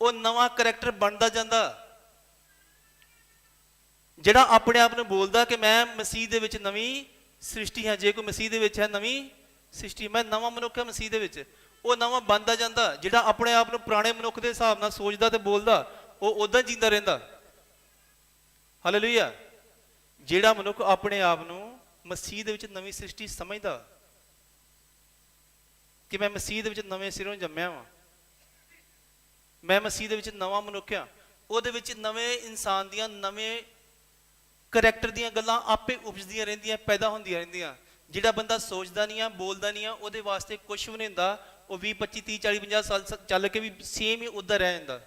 ਉਹ ਨਵਾਂ ਕਰੈਕਟਰ ਬਣਦਾ ਜਾਂਦਾ। ਜਿਹੜਾ ਆਪਣੇ ਆਪ ਨੂੰ ਬੋਲਦਾ ਕਿ ਮੈਂ ਮਸੀਹ ਦੇ ਵਿੱਚ ਨਵੀਂ ਸ੍ਰਿਸ਼ਟੀ ਹਾਂ, ਜੇ ਕੋਈ ਮਸੀਹ ਦੇ ਵਿੱਚ ਹੈ ਨਵੀਂ ਸ੍ਰਿਸ਼ਟੀ, ਮੈਂ ਨਵਾਂ ਮਨੁੱਖ ਹਾਂ ਮਸੀਹ ਦੇ ਵਿੱਚ, ਉਹ ਨਵਾਂ ਬਣਦਾ ਜਾਂਦਾ। ਜਿਹੜਾ ਆਪਣੇ ਆਪ ਨੂੰ ਪੁਰਾਣੇ ਮਨੁੱਖ ਦੇ ਹਿਸਾਬ ਨਾਲ ਸੋਚਦਾ ਤੇ ਬੋਲਦਾ, ਉਹ ਉਦਾਂ ਜਿੰਦਾ ਰਹਿੰਦਾ। ਹਾਲੇਲੂਇਆ। ਜਿਹੜਾ ਮਨੁੱਖ ਆਪਣੇ ਆਪ ਨੂੰ ਮਸੀਹ ਦੇ ਵਿੱਚ ਨਵੀਂ ਸ੍ਰਿਸ਼ਟੀ ਸਮਝਦਾ ਕਿ ਮੈਂ ਮਸੀਹ ਦੇ ਵਿੱਚ ਨਵੇਂ ਸਿਰੋਂ ਜੰਮਿਆ ਵਾਂ, ਮੈਂ ਮਸੀਹ ਦੇ ਵਿੱਚ ਨਵਾਂ ਮਨੁੱਖ ਆ, ਉਹਦੇ ਵਿੱਚ ਨਵੇਂ ਇਨਸਾਨ ਦੀਆਂ, ਨਵੇਂ ਕਰੈਕਟਰ ਦੀਆਂ ਗੱਲਾਂ ਆਪੇ ਉਪਜਦੀਆਂ ਰਹਿੰਦੀਆਂ, ਪੈਦਾ ਹੁੰਦੀਆਂ ਰਹਿੰਦੀਆਂ। ਜਿਹੜਾ ਬੰਦਾ ਸੋਚਦਾ ਨਹੀਂ ਆ, ਬੋਲਦਾ ਨਹੀਂ ਆ, ਉਹਦੇ ਵਾਸਤੇ ਕੁਛ ਵੀ ਨਹੀਂ ਹੁੰਦਾ। ਉਹ 20, 25, 30, 40, 50 ਸਾਲ ਚੱਲ ਕੇ ਵੀ ਸੇਮ ਹੀ ਉੱਦਾਂ ਰਹਿ ਜਾਂਦਾ।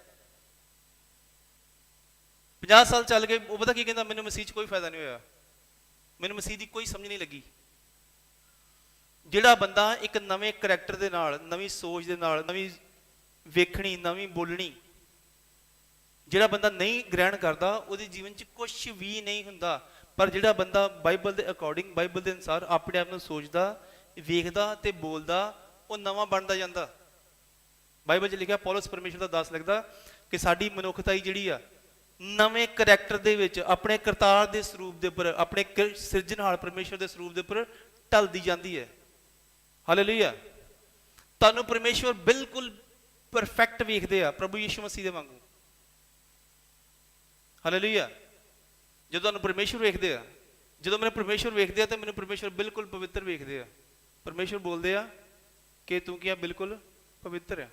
50 ਸਾਲ ਚੱਲ ਕੇ ਉਹ ਪਤਾ ਕੀ ਕਹਿੰਦਾ, ਮੈਨੂੰ ਮਸੀਹ 'ਚ ਕੋਈ ਫਾਇਦਾ ਨਹੀਂ ਹੋਇਆ, ਮੈਨੂੰ ਮਸੀਹ ਦੀ ਕੋਈ ਸਮਝ ਨਹੀਂ ਲੱਗੀ। ਜਿਹੜਾ ਬੰਦਾ ਇੱਕ ਨਵੇਂ ਕਰੈਕਟਰ ਦੇ ਨਾਲ, ਨਵੀਂ ਸੋਚ ਦੇ ਨਾਲ, ਨਵੀਂ ਵੇਖਣੀ, ਨਵੀਂ ਬੋਲਣੀ, ਜਿਹੜਾ ਬੰਦਾ ਨਹੀਂ ਗ੍ਰਹਿਣ ਕਰਦਾ, ਉਹਦੇ ਜੀਵਨ 'ਚ ਕੁਛ ਵੀ ਨਹੀਂ ਹੁੰਦਾ। ਪਰ ਜਿਹੜਾ ਬੰਦਾ ਬਾਈਬਲ ਦੇ ਅਕੋਰਡਿੰਗ, ਬਾਈਬਲ ਦੇ ਅਨੁਸਾਰ ਆਪਣੇ ਆਪ ਨੂੰ ਸੋਚਦਾ, ਵੇਖਦਾ ਤੇ ਬੋਲਦਾ, ਉਹ ਨਵਾਂ ਬਣਦਾ ਜਾਂਦਾ। ਬਾਈਬਲ 'ਚ ਲਿਖਿਆ, ਪੌਲਸ ਪਰਮੇਸ਼ਰ ਦਾ ਦਾਸ ਲਿਖਦਾ ਕਿ ਸਾਡੀ ਮਨੁੱਖਤਾ ਹੀ ਜਿਹੜੀ ਆ ਨਵੇਂ ਕਰੈਕਟਰ ਦੇ ਵਿੱਚ, ਆਪਣੇ ਕਰਤਾਰ ਦੇ ਸਰੂਪ ਦੇ ਉੱਪਰ, ਆਪਣੇ ਸਿਰਜਣਹਾਰ ਪਰਮੇਸ਼ਰ ਦੇ ਸਰੂਪ ਦੇ ਉੱਪਰ ਢਲਦੀ ਜਾਂਦੀ ਹੈ। ਹਾਲੇਲੂਇਆ। ਤੁਹਾਨੂੰ ਪਰਮੇਸ਼ਵਰ ਬਿਲਕੁਲ ਪਰਫੈਕਟ ਵੇਖਦੇ ਆ, ਪ੍ਰਭੂ ਯਿਸੂ ਮਸੀਹ ਦੇ ਵਾਂਗੂ। ਹਾਲੇਲੂਇਆ। ਜਦੋਂ ਤੁਹਾਨੂੰ ਪਰਮੇਸ਼ਵਰ ਵੇਖਦੇ ਆ, ਜਦੋਂ ਮੈਨੂੰ ਪਰਮੇਸ਼ਵਰ ਵੇਖਦੇ ਆ ਤੇ ਮੈਨੂੰ ਪਰਮੇਸ਼ਵਰ ਬਿਲਕੁਲ ਪਵਿੱਤਰ ਵੇਖਦੇ ਆ। ਪਰਮੇਸ਼ਵਰ ਬੋਲਦੇ ਆ ਕਿ ਤੂੰ ਕੀ ਆ, ਬਿਲਕੁਲ ਪਵਿੱਤਰ ਆ।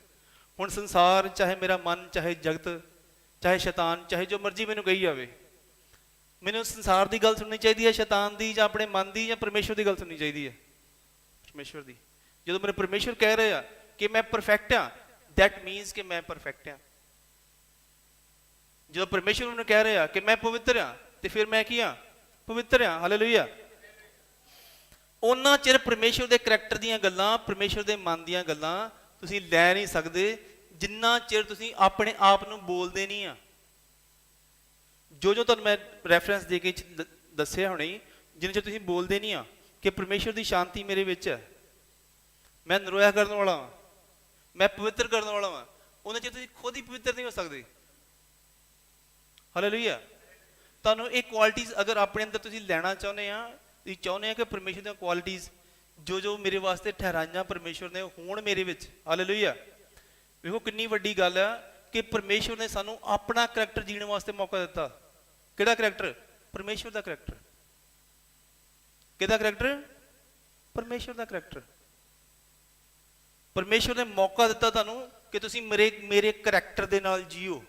ਹੁਣ ਸੰਸਾਰ, ਚਾਹੇ ਮੇਰਾ ਮਨ, ਚਾਹੇ ਜਗਤ, ਚਾਹੇ ਸ਼ੈਤਾਨ, ਚਾਹੇ ਜੋ ਮਰਜ਼ੀ ਮੈਨੂੰ ਕਹੀ ਜਾਵੇ, ਮੈਨੂੰ ਸੰਸਾਰ ਦੀ ਗੱਲ ਸੁਣਨੀ ਚਾਹੀਦੀ ਹੈ, ਸ਼ੈਤਾਨ ਦੀ, ਜਾਂ ਆਪਣੇ ਮਨ ਦੀ, ਜਾਂ ਪਰਮੇਸ਼ਵਰ ਦੀ ਗੱਲ ਸੁਣਨੀ ਚਾਹੀਦੀ ਹੈ? ਪਰਮੇਸ਼ਵਰ ਦੀ। ਜਦੋਂ ਮੇਰੇ ਪਰਮੇਸ਼ਵਰ ਕਹਿ ਰਹੇ ਆ ਕਿ ਮੈਂ ਪਰਫੈਕਟ ਹਾਂ, ਦੈਟ ਮੀਨਸ ਕਿ ਮੈਂ ਪਰਫੈਕਟ ਹਾਂ। ਜਦੋਂ ਪਰਮੇਸ਼ਵਰ ਮੈਨੂੰ ਕਹਿ ਰਹੇ ਆ ਕਿ ਮੈਂ ਪਵਿੱਤਰ ਹਾਂ, ਤੇ ਫਿਰ ਮੈਂ ਕੀ ਹਾਂ? ਪਵਿੱਤਰ ਹਾਂ। ਹਾਲੇਲੂਇਆ। ਉਹਨਾਂ ਚਿਰ ਪਰਮੇਸ਼ਵਰ ਦੇ ਕਰੈਕਟਰ ਦੀਆਂ ਗੱਲਾਂ, ਪਰਮੇਸ਼ਵਰ ਦੇ ਮਨ ਦੀਆਂ ਗੱਲਾਂ ਤੁਸੀਂ ਲੈ ਨਹੀਂ ਸਕਦੇ ਜਿੰਨਾ ਚਿਰ ਤੁਸੀਂ ਆਪਣੇ ਆਪ ਨੂੰ ਬੋਲਦੇ ਨਹੀਂ ਆ। ਜੋ ਤੁਹਾਨੂੰ ਮੈਂ ਰੈਫਰੈਂਸ ਦੇ ਕੇ ਦੱਸਿਆ ਹੁਣੇ, ਜਿੰਨੇ ਚਿਰ ਤੁਸੀਂ ਬੋਲਦੇ ਨਹੀਂ ਆ ਕਿ ਪਰਮੇਸ਼ਵਰ ਦੀ ਸ਼ਾਂਤੀ ਮੇਰੇ ਵਿੱਚ ਹੈ, ਮੈਂ ਨਰੋਇਆ ਕਰਨ ਵਾਲਾ ਵਾਂ, ਮੈਂ ਪਵਿੱਤਰ ਕਰਨ ਵਾਲਾ ਵਾਂ, ਉਹਨਾਂ ਚਿਰ ਤੁਸੀਂ ਖੁਦ ਹੀ ਪਵਿੱਤਰ ਨਹੀਂ ਹੋ ਸਕਦੇ। ਹਾਲੇਲੂਇਆ। ਤੁਹਾਨੂੰ ਇਹ ਕੁਆਲਿਟੀਜ਼ ਅਗਰ ਆਪਣੇ ਅੰਦਰ ਤੁਸੀਂ ਲੈਣਾ ਚਾਹੁੰਦੇ ਆ, ਤੁਸੀਂ ਚਾਹੁੰਦੇ ਆ ਕਿ ਪਰਮੇਸ਼ਵਰ ਦੀਆਂ ਕੁਆਲਿਟੀਜ਼ ਜੋ ਮੇਰੇ ਵਾਸਤੇ ਠਹਿਰਾਈਆਂ ਪਰਮੇਸ਼ਵਰ ਨੇ ਹੋਣ ਮੇਰੇ ਵਿੱਚ। ਹਾਲੇਲੂਇਆ। ਵੇਖੋ ਕਿੰਨੀ ਵੱਡੀ ਗੱਲ ਆ ਕਿ ਪਰਮੇਸ਼ਵਰ ਨੇ ਸਾਨੂੰ ਆਪਣਾ ਕਰੈਕਟਰ ਜੀਣ ਵਾਸਤੇ ਮੌਕਾ ਦਿੱਤਾ। ਕਿਹੜਾ ਕਰੈਕਟਰ? ਪਰਮੇਸ਼ਵਰ ਦਾ ਕਰੈਕਟਰ। ਕਿਹਦਾ ਕਰੈਕਟਰ? ਪਰਮੇਸ਼ਵਰ ਦਾ ਕਰੈਕਟਰ। ਪਰਮੇਸ਼ਵਰ ਨੇ ਮੌਕਾ ਦਿੱਤਾ ਤੁਹਾਨੂੰ ਕਿ ਤੁਸੀਂ ਮੇਰੇ ਕਰੈਕਟਰ ਦੇ ਨਾਲ ਜੀਓ।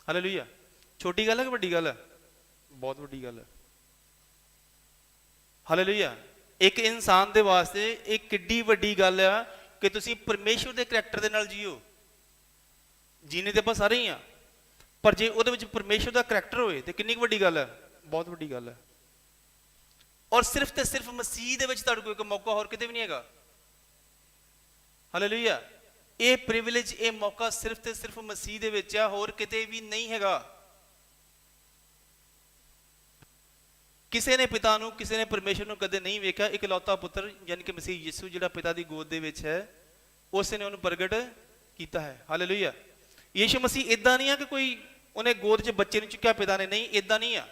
ਹਾਲੇਲੂਇਆ। ਛੋਟੀ ਗੱਲ ਹੈ ਕਿ ਵੱਡੀ ਗੱਲ ਹੈ? ਬਹੁਤ ਵੱਡੀ ਗੱਲ ਹੈ। ਹਾਲੇਲੂਇਆ। ਇੱਕ ਇਨਸਾਨ ਦੇ ਵਾਸਤੇ ਇਹ ਕਿੱਡੀ ਵੱਡੀ ਗੱਲ ਆ ਕਿ ਤੁਸੀਂ ਪਰਮੇਸ਼ਵਰ ਦੇ ਕਰੈਕਟਰ ਦੇ ਨਾਲ ਜੀਓ। ਜੀਣੇ ਤੇ ਆਪਾਂ ਸਾਰੇ ਹੀ ਆ, ਪਰ ਜੇ ਉਹਦੇ ਵਿੱਚ ਪਰਮੇਸ਼ਵਰ ਦਾ ਕਰੈਕਟਰ ਹੋਏ ਤੇ ਕਿੰਨੀ ਵੱਡੀ ਗੱਲ ਹੈ? ਬਹੁਤ ਵੱਡੀ ਗੱਲ ਹੈ। ਔਰ ਸਿਰਫ ਤੇ ਸਿਰਫ ਮਸੀਹ ਦੇ ਵਿੱਚ ਤੁਹਾਡੇ ਕੋਲ ਇੱਕ ਮੌਕਾ, ਹੋਰ ਕਿਤੇ ਵੀ ਨਹੀਂ ਹੈਗਾ। ਹਾਲੇਲੂਇਆ। ਇਹ ਪ੍ਰਿਵਿਲੇਜ, ਇਹ ਮੌਕਾ ਸਿਰਫ ਤੇ ਸਿਰਫ ਮਸੀਹ ਦੇ ਵਿੱਚ ਆ, ਹੋਰ ਕਿਤੇ ਵੀ ਨਹੀਂ ਹੈਗਾ। ਕਿਸੇ ਨੇ ਪਿਤਾ ਨੂੰ, ਕਿਸੇ ਨੇ ਪਰਮੇਸ਼ਵਰ ਨੂੰ ਕਦੇ ਨਹੀਂ ਵੇਖਿਆ। ਇਕਲੌਤਾ ਪੁੱਤਰ ਯਾਨੀ ਕਿ ਮਸੀਹ ਯਿਸੂ ਜਿਹੜਾ ਪਿਤਾ ਦੀ ਗੋਦ ਦੇ ਵਿੱਚ ਹੈ, ਉਸ ਨੇ ਉਹਨੂੰ ਪ੍ਰਗਟ ਕੀਤਾ ਹੈ। ਹਾਲੇਲੂਇਆ। ਯਿਸੂ ਮਸੀਹ ਇਦਾਂ ਨਹੀਂ ਆ ਕਿ ਕੋਈ ਉਹਨੇ ਗੋਦ 'ਚ ਬੱਚੇ ਨੂੰ ਚੁੱਕਿਆ ਪਿਤਾ ਨੇ, ਨਹੀਂ, ਇਦਾਂ ਨਹੀਂ ਆ।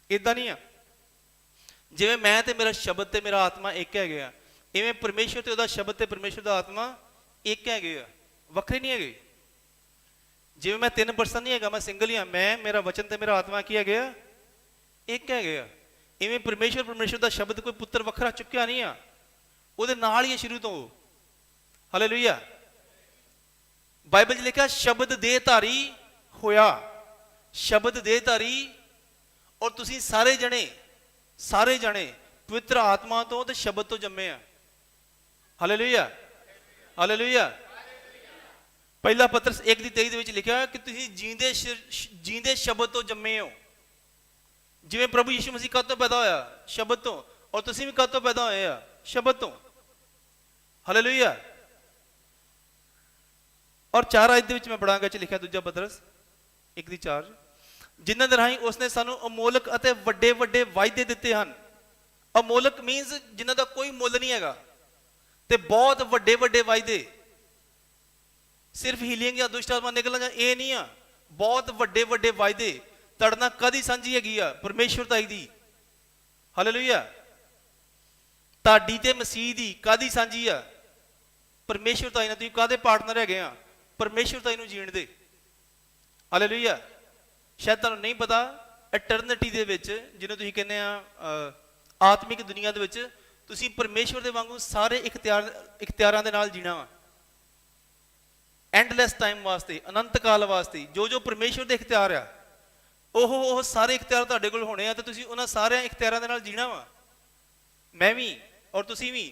ਇਦਾਂ ਨਹੀਂ ਆ। ਜਿਵੇਂ ਮੈਂ ਤੇ ਮੇਰਾ ਸ਼ਬਦ ਤੇ ਮੇਰਾ ਆਤਮਾ ਇੱਕ ਹੈਗੇ ਆ, ਇਵੇਂ ਪਰਮੇਸ਼ਵਰ ਤੇ ਉਹਦਾ ਸ਼ਬਦ ਤੇ ਪਰਮੇਸ਼ਵਰ ਦਾ ਆਤਮਾ ਇੱਕ ਹੈਗੇ ਆ, ਵੱਖਰੇ ਨਹੀਂ ਹੈਗੇ। ਜਿਵੇਂ ਮੈਂ 3 ਪਰਸਨ ਨਹੀਂ ਹੈਗਾ, ਮੈਂ ਸਿੰਗਲ ਹੀ ਆ। ਮੈਂ, ਮੇਰਾ ਵਚਨ ਤੇ ਮੇਰਾ ਆਤਮਾ ਕੀ ਹੈਗੇ ਆ? ਇੱਕ ਹੈਗੇ ਆ। ਇਵੇਂ ਪਰਮੇਸ਼ਵਰ ਦਾ ਸ਼ਬਦ ਕੋਈ ਪੁੱਤਰ ਵੱਖਰਾ ਚੁੱਕਿਆ ਨਹੀਂ ਆ, ਉਹਦੇ ਨਾਲ ਹੀ ਸ਼ੁਰੂ ਤੋਂ। ਹਾਲੇਲੂਇਆ। ਬਾਈਬਲ 'ਚ ਲਿਖਿਆ ਸ਼ਬਦ ਦੇਹਧਾਰੀ ਹੋਇਆ। ਸ਼ਬਦ ਦੇਹਧਾਰੀ। ਔਰ ਤੁਸੀਂ ਸਾਰੇ ਜਣੇ ਪਵਿੱਤਰ ਆਤਮਾ ਤੋਂ ਤੇ ਸ਼ਬਦ ਤੋਂ ਜੰਮੇ ਆ। ਹਾਲੇਲੂਇਆ। ਹਾਲੇਲੂਇਆ। ਪਹਿਲਾ ਪਤਰਸ 1:23 ਦੇ ਵਿੱਚ ਲਿਖਿਆ ਕਿ ਤੁਸੀਂ ਜੀਂਦੇ ਸ਼ਬਦ ਤੋਂ ਜੰਮੇ ਹੋ। ਜਿਵੇਂ ਪ੍ਰਭੂ ਯਿਸੂ ਮਸੀਹ ਕਦ ਤੋਂ ਪੈਦਾ ਹੋਇਆ? ਸ਼ਬਦ ਤੋਂ। ਔਰ ਤੁਸੀਂ ਵੀ ਕਦ ਤੋਂ ਪੈਦਾ ਹੋਏ ਆ? ਸ਼ਬਦ ਤੋਂ। ਹਾਲੇਲੂਇਆ। ਔਰ 4 ਆਇਤ ਦੇ ਵਿੱਚ ਮੈਂ ਪੜਾਂਗਾ, ਚ ਲਿਖਿਆ ਦੂਜਾ ਪਤਰਸ 1:4, ਜਿਨ੍ਹਾਂ ਦੇ ਰਾਹੀਂ ਉਸਨੇ ਸਾਨੂੰ ਅਮੋਲਕ ਅਤੇ ਵੱਡੇ ਵੱਡੇ ਵਾਅਦੇ ਦਿੱਤੇ ਹਨ। ਅਮੋਲਕ ਮੀਨਸ ਜਿਨ੍ਹਾਂ ਦਾ ਕੋਈ ਮੁੱਲ ਨਹੀਂ ਹੈਗਾ, ਤੇ ਬਹੁਤ ਵੱਡੇ ਵੱਡੇ ਵਾਅਦੇ। ਸਿਰਫ ਹੀਲਿੰਗ ਜਾਂ ਦੁਸ਼ਟ ਆਤਮਾ ਨਿਕਲਣਾ ਜਾਂ ਇਹ ਨਹੀਂ ਆ, ਬਹੁਤ ਵੱਡੇ ਵੱਡੇ ਵਾਅਦੇ ਤੁਹਾਡੇ ਨਾਲ ਕਾਹਦੀ ਸਾਂਝੀ ਹੈਗੀ ਆ? ਪਰਮੇਸ਼ਵਰ ਤਾਈ ਦੀ। ਹਾਲੇਲੂਇਆ। ਤੁਹਾਡੀ ਤੇ ਮਸੀਹ ਦੀ ਕਾਹਦੀ ਸਾਂਝੀ ਆ? ਪਰਮੇਸ਼ਵਰ ਤਾਈ ਨਾਲ। ਤੁਸੀਂ ਕਾਹਦੇ ਪਾਰਟਨਰ ਹੈਗੇ ਆ? ਪਰਮੇਸ਼ਵਰ ਤਾਈ ਨੂੰ ਜੀਣ ਦੇ। ਹਾਲੇਲੂਇਆ। ਸ਼ਾਇਦ ਤੁਹਾਨੂੰ ਨਹੀਂ ਪਤਾ, ਇਟਰਨਿਟੀ ਦੇ ਵਿੱਚ, ਜਿਹਨੂੰ ਤੁਸੀਂ ਕਹਿੰਦੇ ਆ ਆਤਮਿਕ ਦੁਨੀਆ ਦੇ ਵਿੱਚ, ਤੁਸੀਂ ਪਰਮੇਸ਼ਵਰ ਦੇ ਵਾਂਗੂ ਸਾਰੇ ਇਖਤਿਆਰਾਂ ਦੇ ਨਾਲ ਜੀਣਾ ਵਾ। ਐਂਡਲੈਸ ਟਾਈਮ ਵਾਸਤੇ, ਅਨੰਤ ਕਾਲ ਵਾਸਤੇ ਜੋ ਪਰਮੇਸ਼ਵਰ ਦੇ ਇਖਤਿਆਰ ਆ, ਉਹ ਸਾਰੇ ਇਖਤਿਆਰ ਤੁਹਾਡੇ ਕੋਲ ਹੋਣੇ ਆ, ਤੇ ਤੁਸੀਂ ਉਹਨਾਂ ਸਾਰਿਆਂ ਇਖਤਿਆਰਾਂ ਦੇ ਨਾਲ ਜੀਣਾ ਵਾ। ਮੈਂ ਵੀ ਔਰ ਤੁਸੀਂ ਵੀ।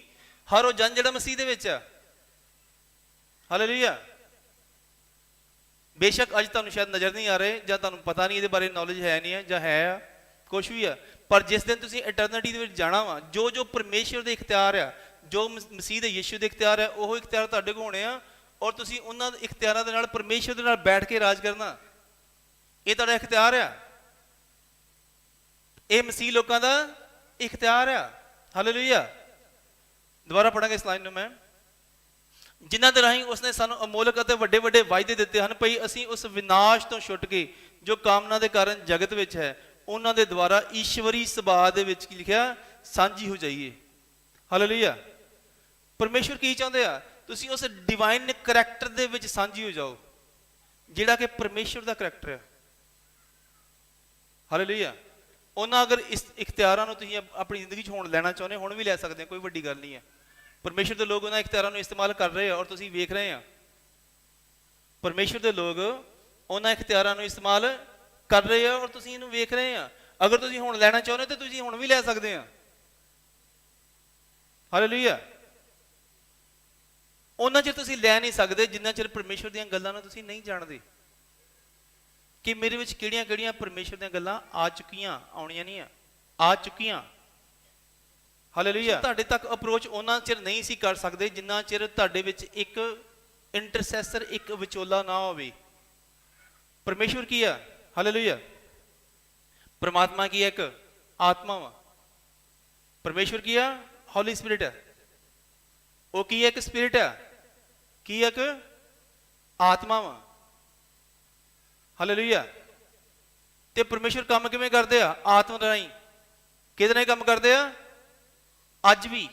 ਹਰ ਉਹ ਜਨ ਜਿਹੜਾ ਮਸੀਹ ਦੇ ਵਿੱਚ ਆ। ਹਾਲੇਲੂਇਆ। ਬੇਸ਼ੱਕ ਅੱਜ ਤੁਹਾਨੂੰ ਸ਼ਾਇਦ ਨਜ਼ਰ ਨਹੀਂ ਆ ਰਹੇ, ਜਾਂ ਤੁਹਾਨੂੰ ਪਤਾ ਨਹੀਂ, ਇਹਦੇ ਬਾਰੇ ਨੌਲੇਜ ਹੈ ਨਹੀਂ ਹੈ, ਜਾਂ ਹੈ ਆ, ਕੁਛ ਵੀ ਆ, ਪਰ ਜਿਸ ਦਿਨ ਤੁਸੀਂ ਇਟਰਨਿਟੀ ਦੇ ਵਿੱਚ ਜਾਣਾ ਵਾ, ਜੋ ਪਰਮੇਸ਼ਵਰ ਦੇ ਇਖਤਿਆਰ ਆ, ਜੋ ਮਸੀਹ ਦੇ ਯਿਸੂ ਦੇ ਇਖਤਿਆਰ ਆ, ਉਹ ਇਖਤਿਆਰ ਤੁਹਾਡੇ ਕੋਲ ਹੋਣੇ ਆ। ਔਰ ਤੁਸੀਂ ਉਹਨਾਂ ਇਖਤਿਆਰਾਂ ਦੇ ਨਾਲ ਪਰਮੇਸ਼ਵਰ ਦੇ ਨਾਲ ਬੈਠ ਕੇ ਰਾਜ ਕਰਨਾ। ਇਹ ਤੁਹਾਡਾ ਇਖਤਿਆਰ ਆ। ਇਹ ਮਸੀਹ ਲੋਕਾਂ ਦਾ ਇਖਤਿਆਰ ਆ। ਹਾਲੇਲੂਇਆ। ਦੁਬਾਰਾ ਪੜਾਂਗੇ ਇਸ ਲਾਈਨ ਨੂੰ ਮੈਂ। ਜਿਨ੍ਹਾਂ ਦੇ ਰਾਹੀਂ ਉਸਨੇ ਸਾਨੂੰ ਅਮੋਲਕ ਅਤੇ ਵੱਡੇ ਵੱਡੇ ਵਾਅਦੇ ਦਿੱਤੇ ਹਨ, ਭਈ ਅਸੀਂ ਉਸ ਵਿਨਾਸ਼ ਤੋਂ ਛੁੱਟ ਕੇ ਜੋ ਕਾਮਨਾ ਦੇ ਕਾਰਨ ਜਗਤ ਵਿੱਚ ਹੈ, ਉਹਨਾਂ ਦੇ ਦੁਆਰਾ ਈਸ਼ਵਰੀ ਸੁਭਾਅ ਦੇ ਵਿੱਚ ਕੀ ਲਿਖਿਆ? ਸਾਂਝੀ ਹੋ ਜਾਈਏ। ਹਾਲੇਲੂਇਆ। ਪਰਮੇਸ਼ਵਰ ਕੀ ਚਾਹੁੰਦੇ ਆ? ਤੁਸੀਂ ਉਸ ਡਿਵਾਈਨ ਕਰੈਕਟਰ ਦੇ ਵਿੱਚ ਸਾਂਝੀ ਹੋ ਜਾਓ, ਜਿਹੜਾ ਕਿ ਪਰਮੇਸ਼ਵਰ ਦਾ ਕਰੈਕਟਰ ਹੈ। ਹਾਲੇਲੂਇਆ। ਉਹਨਾਂ ਅਗਰ ਇਸ ਇਖਤਿਆਰਾਂ ਨੂੰ ਤੁਸੀਂ ਆਪਣੀ ਜ਼ਿੰਦਗੀ 'ਚ ਹੁਣ ਲੈਣਾ ਚਾਹੁੰਦੇ, ਹੁਣ ਵੀ ਲੈ ਸਕਦੇ, ਕੋਈ ਵੱਡੀ ਗੱਲ ਨਹੀਂ ਹੈ। ਪਰਮੇਸ਼ਵਰ ਦੇ ਲੋਕ ਉਹਨਾਂ ਇਖਤਿਆਰਾਂ ਨੂੰ ਇਸਤੇਮਾਲ ਕਰ ਰਹੇ ਆ, ਔਰ ਤੁਸੀਂ ਵੇਖ ਰਹੇ ਆ। ਪਰਮੇਸ਼ਰ ਦੇ ਲੋਕ ਉਹਨਾਂ ਇਖਤਿਆਰਾਂ ਨੂੰ ਇਸਤੇਮਾਲ ਕਰ ਰਹੇ ਆ, ਔਰ ਤੁਸੀਂ ਇਹਨੂੰ ਵੇਖ ਰਹੇ ਆ। ਅਗਰ ਤੁਸੀਂ ਹੁਣ ਲੈਣਾ ਚਾਹੁੰਦੇ ਤਾਂ ਤੁਸੀਂ ਹੁਣ ਵੀ ਲੈ ਸਕਦੇ ਆ। ਹਾਲੇਲੂਇਆ। ਉਹਨਾਂ ਚਿਰ ਤੁਸੀਂ ਲੈ ਨਹੀਂ ਸਕਦੇ ਜਿੰਨਾ ਚਿਰ ਪਰਮੇਸ਼ਰ ਦੀਆਂ ਗੱਲਾਂ ਨੂੰ ਤੁਸੀਂ ਨਹੀਂ ਜਾਣਦੇ ਕਿ ਮੇਰੇ ਵਿੱਚ ਕਿਹੜੀਆਂ ਕਿਹੜੀਆਂ ਪਰਮੇਸ਼ਰ ਦੀਆਂ ਗੱਲਾਂ ਆ ਚੁੱਕੀਆਂ, ਆਉਣੀਆਂ ਨਹੀਂ ਆ ਚੁੱਕੀਆਂ। ਹਾਲੇਲੂਇਆ। ਤੁਹਾਡੇ ਤੱਕ ਅਪਰੋਚ ਉਹਨਾਂ ਚਿਰ ਨਹੀਂ ਸੀ ਕਰ ਸਕਦੇ ਜਿੰਨਾ ਚਿਰ ਤੁਹਾਡੇ ਵਿੱਚ ਇੱਕ ਇੰਟਰਸੈਸਰ, ਇੱਕ ਵਿਚੋਲਾ ਨਾ ਹੋਵੇ। ਪਰਮੇਸ਼ਵਰ ਕੀ ਆ? ਹਾਲੇਲੂਇਆ। ਪਰਮਾਤਮਾ ਕੀ ਹੈ? ਇੱਕ ਆਤਮਾ ਵਾ। ਪਰਮੇਸ਼ਵਰ ਕੀ ਆ? ਹੋਲੀ ਸਪਿਰਿਟ ਹੈ। ਉਹ ਕੀ ਹੈ? ਇੱਕ ਸਪਿਰਿਟ ਹੈ। ਕੀ ਹੈ? ਇੱਕ ਆਤਮਾ ਵਾ। ਹਾਲੇਲੂਇਆ। ਤੇ ਪਰਮੇਸ਼ਵਰ ਕੰਮ ਕਿਵੇਂ ਕਰਦੇ ਆ? ਆਤਮਾ ਰਾਹੀਂ। ਕਿਹਦੇ ਨਾਲ ਕੰਮ ਕਰਦੇ ਆ? ਅੱਜ ਵੀ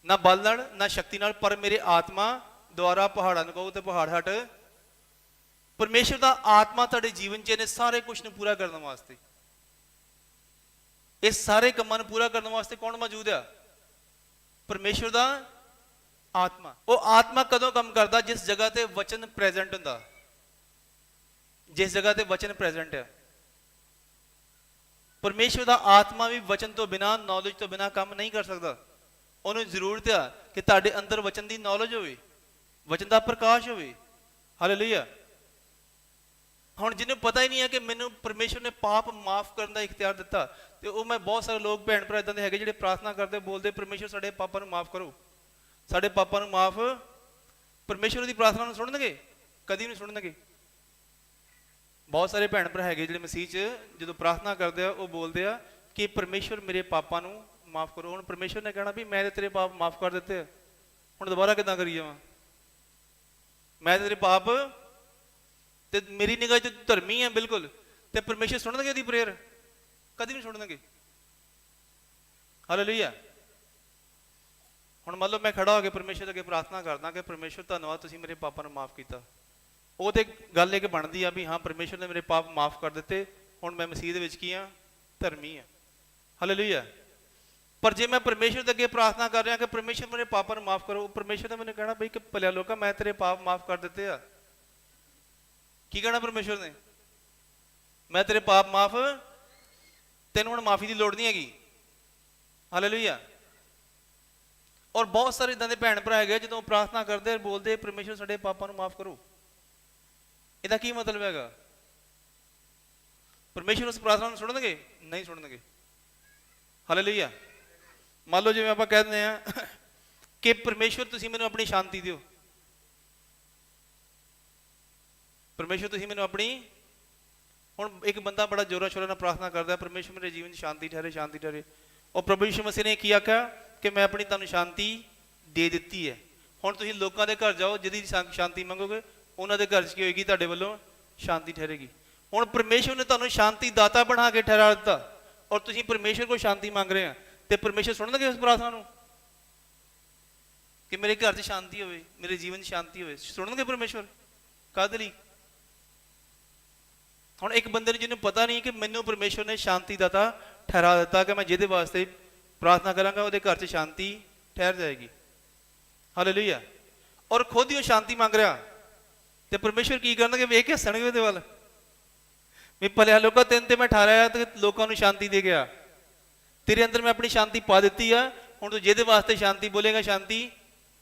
ਨਾ ਬਲ ਨਾਲ ਨਾ ਸ਼ਕਤੀ ਨਾਲ, ਪਰ ਮੇਰੇ ਆਤਮਾ ਦੁਆਰਾ। ਪਹਾੜਾਂ ਨੂੰ ਕਹੋ ਤੇ ਪਹਾੜ ਹਟ। ਪਰਮੇਸ਼ਰ ਦਾ ਆਤਮਾ ਤੁਹਾਡੇ ਜੀਵਨ 'ਚ ਇਹਨੇ ਸਾਰੇ ਕੁਝ ਨੂੰ ਪੂਰਾ ਕਰਨ ਵਾਸਤੇ, ਇਸ ਸਾਰੇ ਕੰਮਾਂ ਨੂੰ ਪੂਰਾ ਕਰਨ ਵਾਸਤੇ ਕੌਣ ਮੌਜੂਦ ਆ? ਪਰਮੇਸ਼ਰ ਦਾ ਆਤਮਾ। ਉਹ ਆਤਮਾ ਕਦੋਂ ਕੰਮ ਕਰਦਾ? ਜਿਸ ਜਗ੍ਹਾ ਤੇ ਵਚਨ ਪ੍ਰੈਜ਼ੈਂਟ ਹੁੰਦਾ। ਜਿਸ ਜਗ੍ਹਾ ਤੇ ਵਚਨ ਪ੍ਰੈਜ਼ੈਂਟ ਹੈ, ਪਰਮੇਸ਼ਰ ਦਾ ਆਤਮਾ ਵੀ ਵਚਨ ਤੋਂ ਬਿਨਾ, ਨੌਲੇਜ ਤੋਂ ਬਿਨਾ ਕੰਮ ਨਹੀਂ ਕਰ ਸਕਦਾ। ਉਹਨੂੰ ਜ਼ਰੂਰਤ ਆ ਕਿ ਤੁਹਾਡੇ ਅੰਦਰ ਵਚਨ ਦੀ ਨੌਲੇਜ ਹੋਵੇ, ਵਚਨ ਦਾ ਪ੍ਰਕਾਸ਼ ਹੋਵੇ। ਹਾਲੇਲੂਇਆ। ਹੁਣ ਜਿਹਨੂੰ ਪਤਾ ਹੀ ਨਹੀਂ ਹੈ ਕਿ ਮੈਨੂੰ ਪਰਮੇਸ਼ਰ ਨੇ ਪਾਪ ਮਾਫ ਕਰਨ ਦਾ ਇਖਤਿਆਰ ਦਿੱਤਾ, ਤੇ ਉਹ ਮੈਂ ਬਹੁਤ ਸਾਰੇ ਲੋਕ ਭੈਣ ਭਰਾ ਇਦਾਂ ਦੇ ਹੈਗੇ ਜਿਹੜੇ ਪ੍ਰਾਰਥਨਾ ਕਰਦੇ, ਬੋਲਦੇ ਪਰਮੇਸ਼ਰ ਸਾਡੇ ਪਾਪਾਂ ਨੂੰ ਮਾਫ ਕਰੋ, ਸਾਡੇ ਪਾਪਾਂ ਨੂੰ ਮਾਫ। ਪਰਮੇਸ਼ਰ ਦੀ ਪ੍ਰਾਰਥਨਾ ਨੂੰ ਸੁਣਨਗੇ? ਕਦੀ ਨਹੀਂ ਸੁਣਨਗੇ। ਬਹੁਤ ਸਾਰੇ ਭੈਣ ਭਰਾ ਹੈਗੇ ਜਿਹੜੇ ਮਸੀਹ 'ਚ ਜਦੋਂ ਪ੍ਰਾਰਥਨਾ ਕਰਦੇ ਆ ਉਹ ਬੋਲਦੇ ਆ ਕਿ ਪਰਮੇਸ਼ਰ ਮੇਰੇ ਪਾਪਾਂ ਨੂੰ ਮਾਫ ਕਰੋ। ਹੁਣ ਪਰਮੇਸ਼ਰ ਨੇ ਕਹਿਣਾ ਵੀ ਮੈਂ ਤੇ ਤੇਰੇ ਪਾਪ ਮਾਫ ਕਰ ਦਿੱਤੇ ਆ, ਹੁਣ ਦੁਬਾਰਾ ਕਿੱਦਾਂ ਕਰੀ ਜਾਵਾਂ? ਮੈਂ ਤੇਰੇ ਪਾਪ, ਤੇ ਮੇਰੀ ਨਿਗਾਹ 'ਚ ਧਰਮੀ ਹੈ ਬਿਲਕੁਲ, ਤੇ ਪਰਮੇਸ਼ਰ ਸੁਣਨਗੇ ਉਹਦੀ ਪ੍ਰੇਅਰ? ਕਦੀ ਨਹੀਂ ਸੁਣਨਗੇ। ਹਾਲੇਲੂਇਆ। ਹੁਣ ਮੰਨ ਲਓ ਮੈਂ ਖੜਾ ਹੋ ਕੇ ਪਰਮੇਸ਼ਰ ਅੱਗੇ ਪ੍ਰਾਰਥਨਾ ਕਰਦਾ ਕਿ ਪਰਮੇਸ਼ਰ ਧੰਨਵਾਦ ਤੁਸੀਂ ਮੇਰੇ ਪਾਪਾਂ ਨੂੰ ਮਾਫ ਕੀਤਾ। ਉਹ ਤੇ ਗੱਲ ਇੱਕ ਬਣਦੀ ਆ ਵੀ ਹਾਂ ਪਰਮੇਸ਼ਰ ਨੇ ਮੇਰੇ ਪਾਪ ਮਾਫ ਕਰ ਦਿੱਤੇ, ਹੁਣ ਮੈਂ ਮਸੀਹ ਦੇ ਵਿੱਚ ਕੀ ਆ? ਧਰਮੀ ਆ। ਹਾਲੇਲੂਇਆ। ਪਰ ਜੇ ਮੈਂ ਪਰਮੇਸ਼ਰ ਦੇ ਅੱਗੇ ਪ੍ਰਾਰਥਨਾ ਕਰ ਰਿਹਾ ਕਿ ਪਰਮੇਸ਼ਰ ਮੇਰੇ ਪਾਪਾਂ ਨੂੰ ਮਾਫ ਕਰੋ, ਪਰਮੇਸ਼ਰ ਨੇ ਮੈਨੂੰ ਕਹਿਣਾ ਬਈ ਕਿ ਭਲਿਆ ਲੋਕਾ ਮੈਂ ਤੇਰੇ ਪਾਪ ਮਾਫ ਕਰ ਦਿੱਤੇ ਆ। ਕੀ ਕਹਿਣਾ ਪਰਮੇਸ਼ਰ ਨੇ? ਮੈਂ ਤੇਰੇ ਪਾਪ ਮਾਫ, ਤੈਨੂੰ ਹੁਣ ਮਾਫੀ ਦੀ ਲੋੜ ਨਹੀਂ ਹੈਗੀ। ਹਾਲੇਲੂਇਆ। ਔਰ ਬਹੁਤ ਸਾਰੇ ਇਦਾਂ ਦੇ ਭੈਣ ਭਰਾ ਹੈਗੇ ਜਦੋਂ ਪ੍ਰਾਰਥਨਾ ਕਰਦੇ ਬੋਲਦੇ ਪਰਮੇਸ਼ਰ ਸਾਡੇ ਪਾਪਾਂ ਨੂੰ ਮਾਫ ਕਰੋ। ਇਹਦਾ ਕੀ ਮਤਲਬ ਹੈਗਾ? ਪਰਮੇਸ਼ਰ ਉਸ ਪ੍ਰਾਰਥਨਾ ਨੂੰ ਸੁਣਨਗੇ? ਨਹੀਂ ਸੁਣਨਗੇ। ਹਾਲੇਲੂਇਆ। ਮੰਨ ਲਓ ਜਿਵੇਂ ਆਪਾਂ ਕਹਿ ਦਿੰਦੇ ਆ ਕਿ ਪਰਮੇਸ਼ਰ ਤੁਸੀਂ ਮੈਨੂੰ ਆਪਣੀ ਸ਼ਾਂਤੀ ਦਿਓ, ਪਰਮੇਸ਼ਰ ਤੁਸੀਂ ਮੈਨੂੰ ਆਪਣੀ। ਹੁਣ ਇੱਕ ਬੰਦਾ ਬੜਾ ਜ਼ੋਰਾਂ ਸ਼ੋਰਾਂ ਨਾਲ ਪ੍ਰਾਰਥਨਾ ਕਰਦਾ ਪਰਮੇਸ਼ਰ ਮੇਰੇ ਜੀਵਨ 'ਚ ਸ਼ਾਂਤੀ ਠਹਿਰੇ, ਸ਼ਾਂਤੀ ਠਹਿਰੇ। ਉਹ ਪ੍ਰਭੂ ਯਿਸੂ ਮਸੀਹ ਨੇ ਕੀ ਆਖਿਆ ਕਿ ਮੈਂ ਆਪਣੀ ਤੁਹਾਨੂੰ ਸ਼ਾਂਤੀ ਦੇ ਦਿੱਤੀ ਹੈ। ਹੁਣ ਤੁਸੀਂ ਲੋਕਾਂ ਦੇ ਘਰ ਜਾਓ, ਜਿਹਦੀ ਸ਼ਾਂਤੀ ਮੰਗੋਗੇ ਉਹਨਾਂ ਦੇ ਘਰ 'ਚ ਕੀ ਹੋਏਗੀ? ਤੁਹਾਡੇ ਵੱਲੋਂ ਸ਼ਾਂਤੀ ਠਹਿਰੇਗੀ। ਹੁਣ ਪਰਮੇਸ਼ਰ ਨੇ ਤੁਹਾਨੂੰ ਸ਼ਾਂਤੀ ਦਾਤਾ ਬਣਾ ਕੇ ਠਹਿਰਾ ਦਿੱਤਾ, ਔਰ ਤੁਸੀਂ ਪਰਮੇਸ਼ਰ ਕੋਲ ਸ਼ਾਂਤੀ ਮੰਗ ਰਹੇ ਆ, ਤੇ ਪਰਮੇਸ਼ਰ ਸੁਣਨਗੇ ਉਸ ਪ੍ਰਾਰਥਨਾ ਨੂੰ ਕਿ ਮੇਰੇ ਘਰ 'ਚ ਸ਼ਾਂਤੀ ਹੋਵੇ, ਮੇਰੇ ਜੀਵਨ 'ਚ ਸ਼ਾਂਤੀ ਹੋਵੇ? ਸੁਣਨਗੇ ਪਰਮੇਸ਼ਰ? ਕਾਹਦੇ ਲਈ? ਹੁਣ ਇੱਕ ਬੰਦੇ ਨੂੰ ਜਿਹਨੂੰ ਪਤਾ ਨਹੀਂ ਕਿ ਮੈਨੂੰ ਪਰਮੇਸ਼ਰ ਨੇ ਸ਼ਾਂਤੀ ਦਾਤਾ ਠਹਿਰਾ ਦਿੱਤਾ ਕਿ ਮੈਂ ਜਿਹਦੇ ਵਾਸਤੇ ਪ੍ਰਾਰਥਨਾ ਕਰਾਂਗਾ ਉਹਦੇ ਘਰ 'ਚ ਸ਼ਾਂਤੀ ਠਹਿਰ ਜਾਏਗੀ। ਹਾਲੇਲੂਇਆ। ਔਰ ਖੁਦ ਹੀ ਉਹ ਸ਼ਾਂਤੀ ਮੰਗ ਰਿਹਾ, ਤੇ ਪਰਮੇਸ਼ਰ ਕੀ ਕਰਨਗੇ? ਵੇਖ ਕੇ ਹੱਸਣਗੇ ਉਹਦੇ ਵੱਲ ਵੀ ਭਲਿਆ ਲੋਕਾਂ ਤੈਨੂੰ ਤੇ ਮੈਂ ਠਹਿਰਾਇਆ ਤੇ ਲੋਕਾਂ ਨੂੰ ਸ਼ਾਂਤੀ ਦੇ ਗਿਆ, ਤੇਰੇ ਅੰਦਰ ਮੈਂ ਆਪਣੀ ਸ਼ਾਂਤੀ ਪਾ ਦਿੱਤੀ ਆ, ਹੁਣ ਤੂੰ ਜਿਹਦੇ ਵਾਸਤੇ ਸ਼ਾਂਤੀ ਬੋਲੇਗਾ ਸ਼ਾਂਤੀ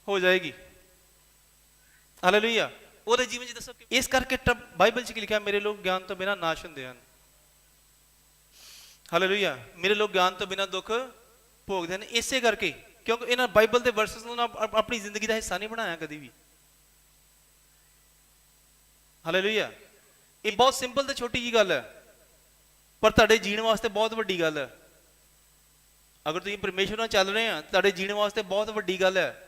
ਹੋ ਜਾਏਗੀ। ਹਾਲੇਲੂਇਆ। ਉਹਦੇ ਜੀਵਨ 'ਚ ਦੱਸੋ। ਇਸ ਕਰਕੇ ਬਾਈਬਲ 'ਚ ਕੀ ਲਿਖਿਆ? ਮੇਰੇ ਲੋਕ ਗਿਆਨ ਤੋਂ ਬਿਨਾਂ ਨਾਸ਼ ਹੁੰਦੇ ਹਨ। ਹਾਲੇਲੂਇਆ। ਮੇਰੇ ਲੋਕ ਗਿਆਨ ਤੋਂ ਬਿਨਾਂ ਦੁੱਖ ਭੋਗਦੇ ਹਨ। ਇਸੇ ਕਰਕੇ ਕਿਉਂਕਿ ਇਹਨਾਂ ਬਾਈਬਲ ਦੇ ਵਰਸਸ ਨੂੰ ਆਪਣੀ ਜ਼ਿੰਦਗੀ ਦਾ ਹਿੱਸਾ ਨਹੀਂ ਬਣਾਇਆ ਕਦੀ ਵੀ। ਹਾਲੇਲੂਇਆ। ਇਹ ਬਹੁਤ ਸਿੰਪਲ ਤੇ ਛੋਟੀ ਜੀ ਗੱਲ ਹੈ, ਪਰ ਤੁਹਾਡੇ ਜੀਣ ਵਾਸਤੇ ਬਹੁਤ ਵੱਡੀ ਗੱਲ ਹੈ। ਅਗਰ ਤੁਸੀਂ ਪਰਮੇਸ਼ਰ ਨਾਲ ਚੱਲ ਰਹੇ ਆ, ਤੁਹਾਡੇ ਜੀਣ ਵਾਸਤੇ ਬਹੁਤ ਵੱਡੀ ਗੱਲ ਹੈ।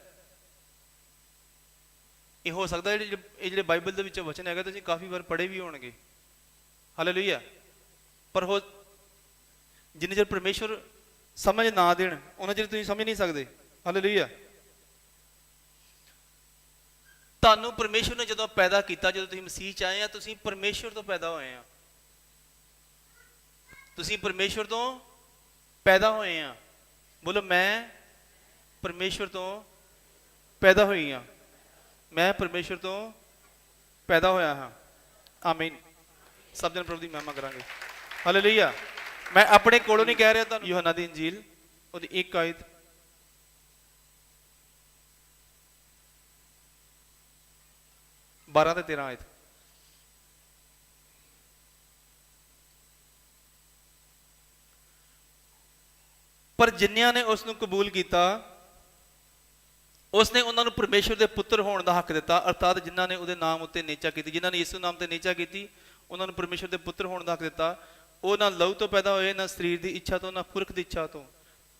ਇਹ ਹੋ ਸਕਦਾ ਇਹ ਜਿਹੜੇ ਬਾਈਬਲ ਦੇ ਵਿੱਚ ਵਚਨ ਹੈਗਾ ਤੁਸੀਂ ਕਾਫੀ ਵਾਰ ਪੜ੍ਹੇ ਵੀ ਹੋਣਗੇ। ਹਾਲੇਲੂਇਆ। ਪਰ ਹੋ ਜਿੰਨੇ ਚਿਰ ਪਰਮੇਸ਼ਰ ਸਮਝ ਨਾ ਦੇਣ ਉਹਨਾਂ ਚਿਰ ਤੁਸੀਂ ਸਮਝ ਨਹੀਂ ਸਕਦੇ। ਹਾਲੇਲੂਇਆ। ਤੁਹਾਨੂੰ ਪਰਮੇਸ਼ਰ ਨੇ ਜਦੋਂ ਪੈਦਾ ਕੀਤਾ, ਜਦੋਂ ਤੁਸੀਂ ਮਸੀਹ 'ਚ ਆਏ ਆ, ਤੁਸੀਂ ਪਰਮੇਸ਼ਰ ਤੋਂ ਪੈਦਾ ਹੋਏ ਆ। ਤੁਸੀਂ ਪਰਮੇਸ਼ਰ ਤੋਂ ਪੈਦਾ ਹੋਏ ਆ। ਬੋਲੋ, ਮੈਂ ਪਰਮੇਸ਼ਰ ਤੋਂ ਪੈਦਾ ਹੋਈ ਆ। मैं परमेश्वर तो पैदा होया हाँ। आमीन। सब जन प्रभु की महिमा करांगे। हालेलुया। मैं अपने कोलों नहीं कह रहा था। यूहन्ना दी इंजील ਉਹਦੀ 1 ਆਇਤ 12 ਤੇ 13 ਆਇਤ। ਪਰ ਜਿਨ੍ਹਾਂ ਨੇ ਉਸ ਨੂੰ ਕਬੂਲ ਕੀਤਾ ਉਸਨੇ ਉਹਨਾਂ ਨੂੰ ਪਰਮੇਸ਼ਵਰ ਦੇ ਪੁੱਤਰ ਹੋਣ ਦਾ ਹੱਕ ਦਿੱਤਾ, ਅਰਥਾਤ ਜਿਨ੍ਹਾਂ ਨੇ ਉਹਦੇ ਨਾਮ ਉੱਤੇ ਨਿਹਚਾ ਕੀਤੀ, ਜਿਨ੍ਹਾਂ ਨੇ ਯਿਸੂ ਨਾਮ ਤੇ ਨਿਹਚਾ ਕੀਤੀ, ਉਹਨਾਂ ਨੂੰ ਪਰਮੇਸ਼ਵਰ ਦੇ ਪੁੱਤਰ ਹੋਣ ਦਾ ਹੱਕ ਦਿੱਤਾ। ਉਹ ਨਾ ਲਹੂ ਤੋਂ ਪੈਦਾ ਹੋਏ, ਨਾ ਸਰੀਰ ਦੀ ਇੱਛਾ ਤੋਂ, ਨਾ ਪੁਰਖ ਦੀ ਇੱਛਾ ਤੋਂ,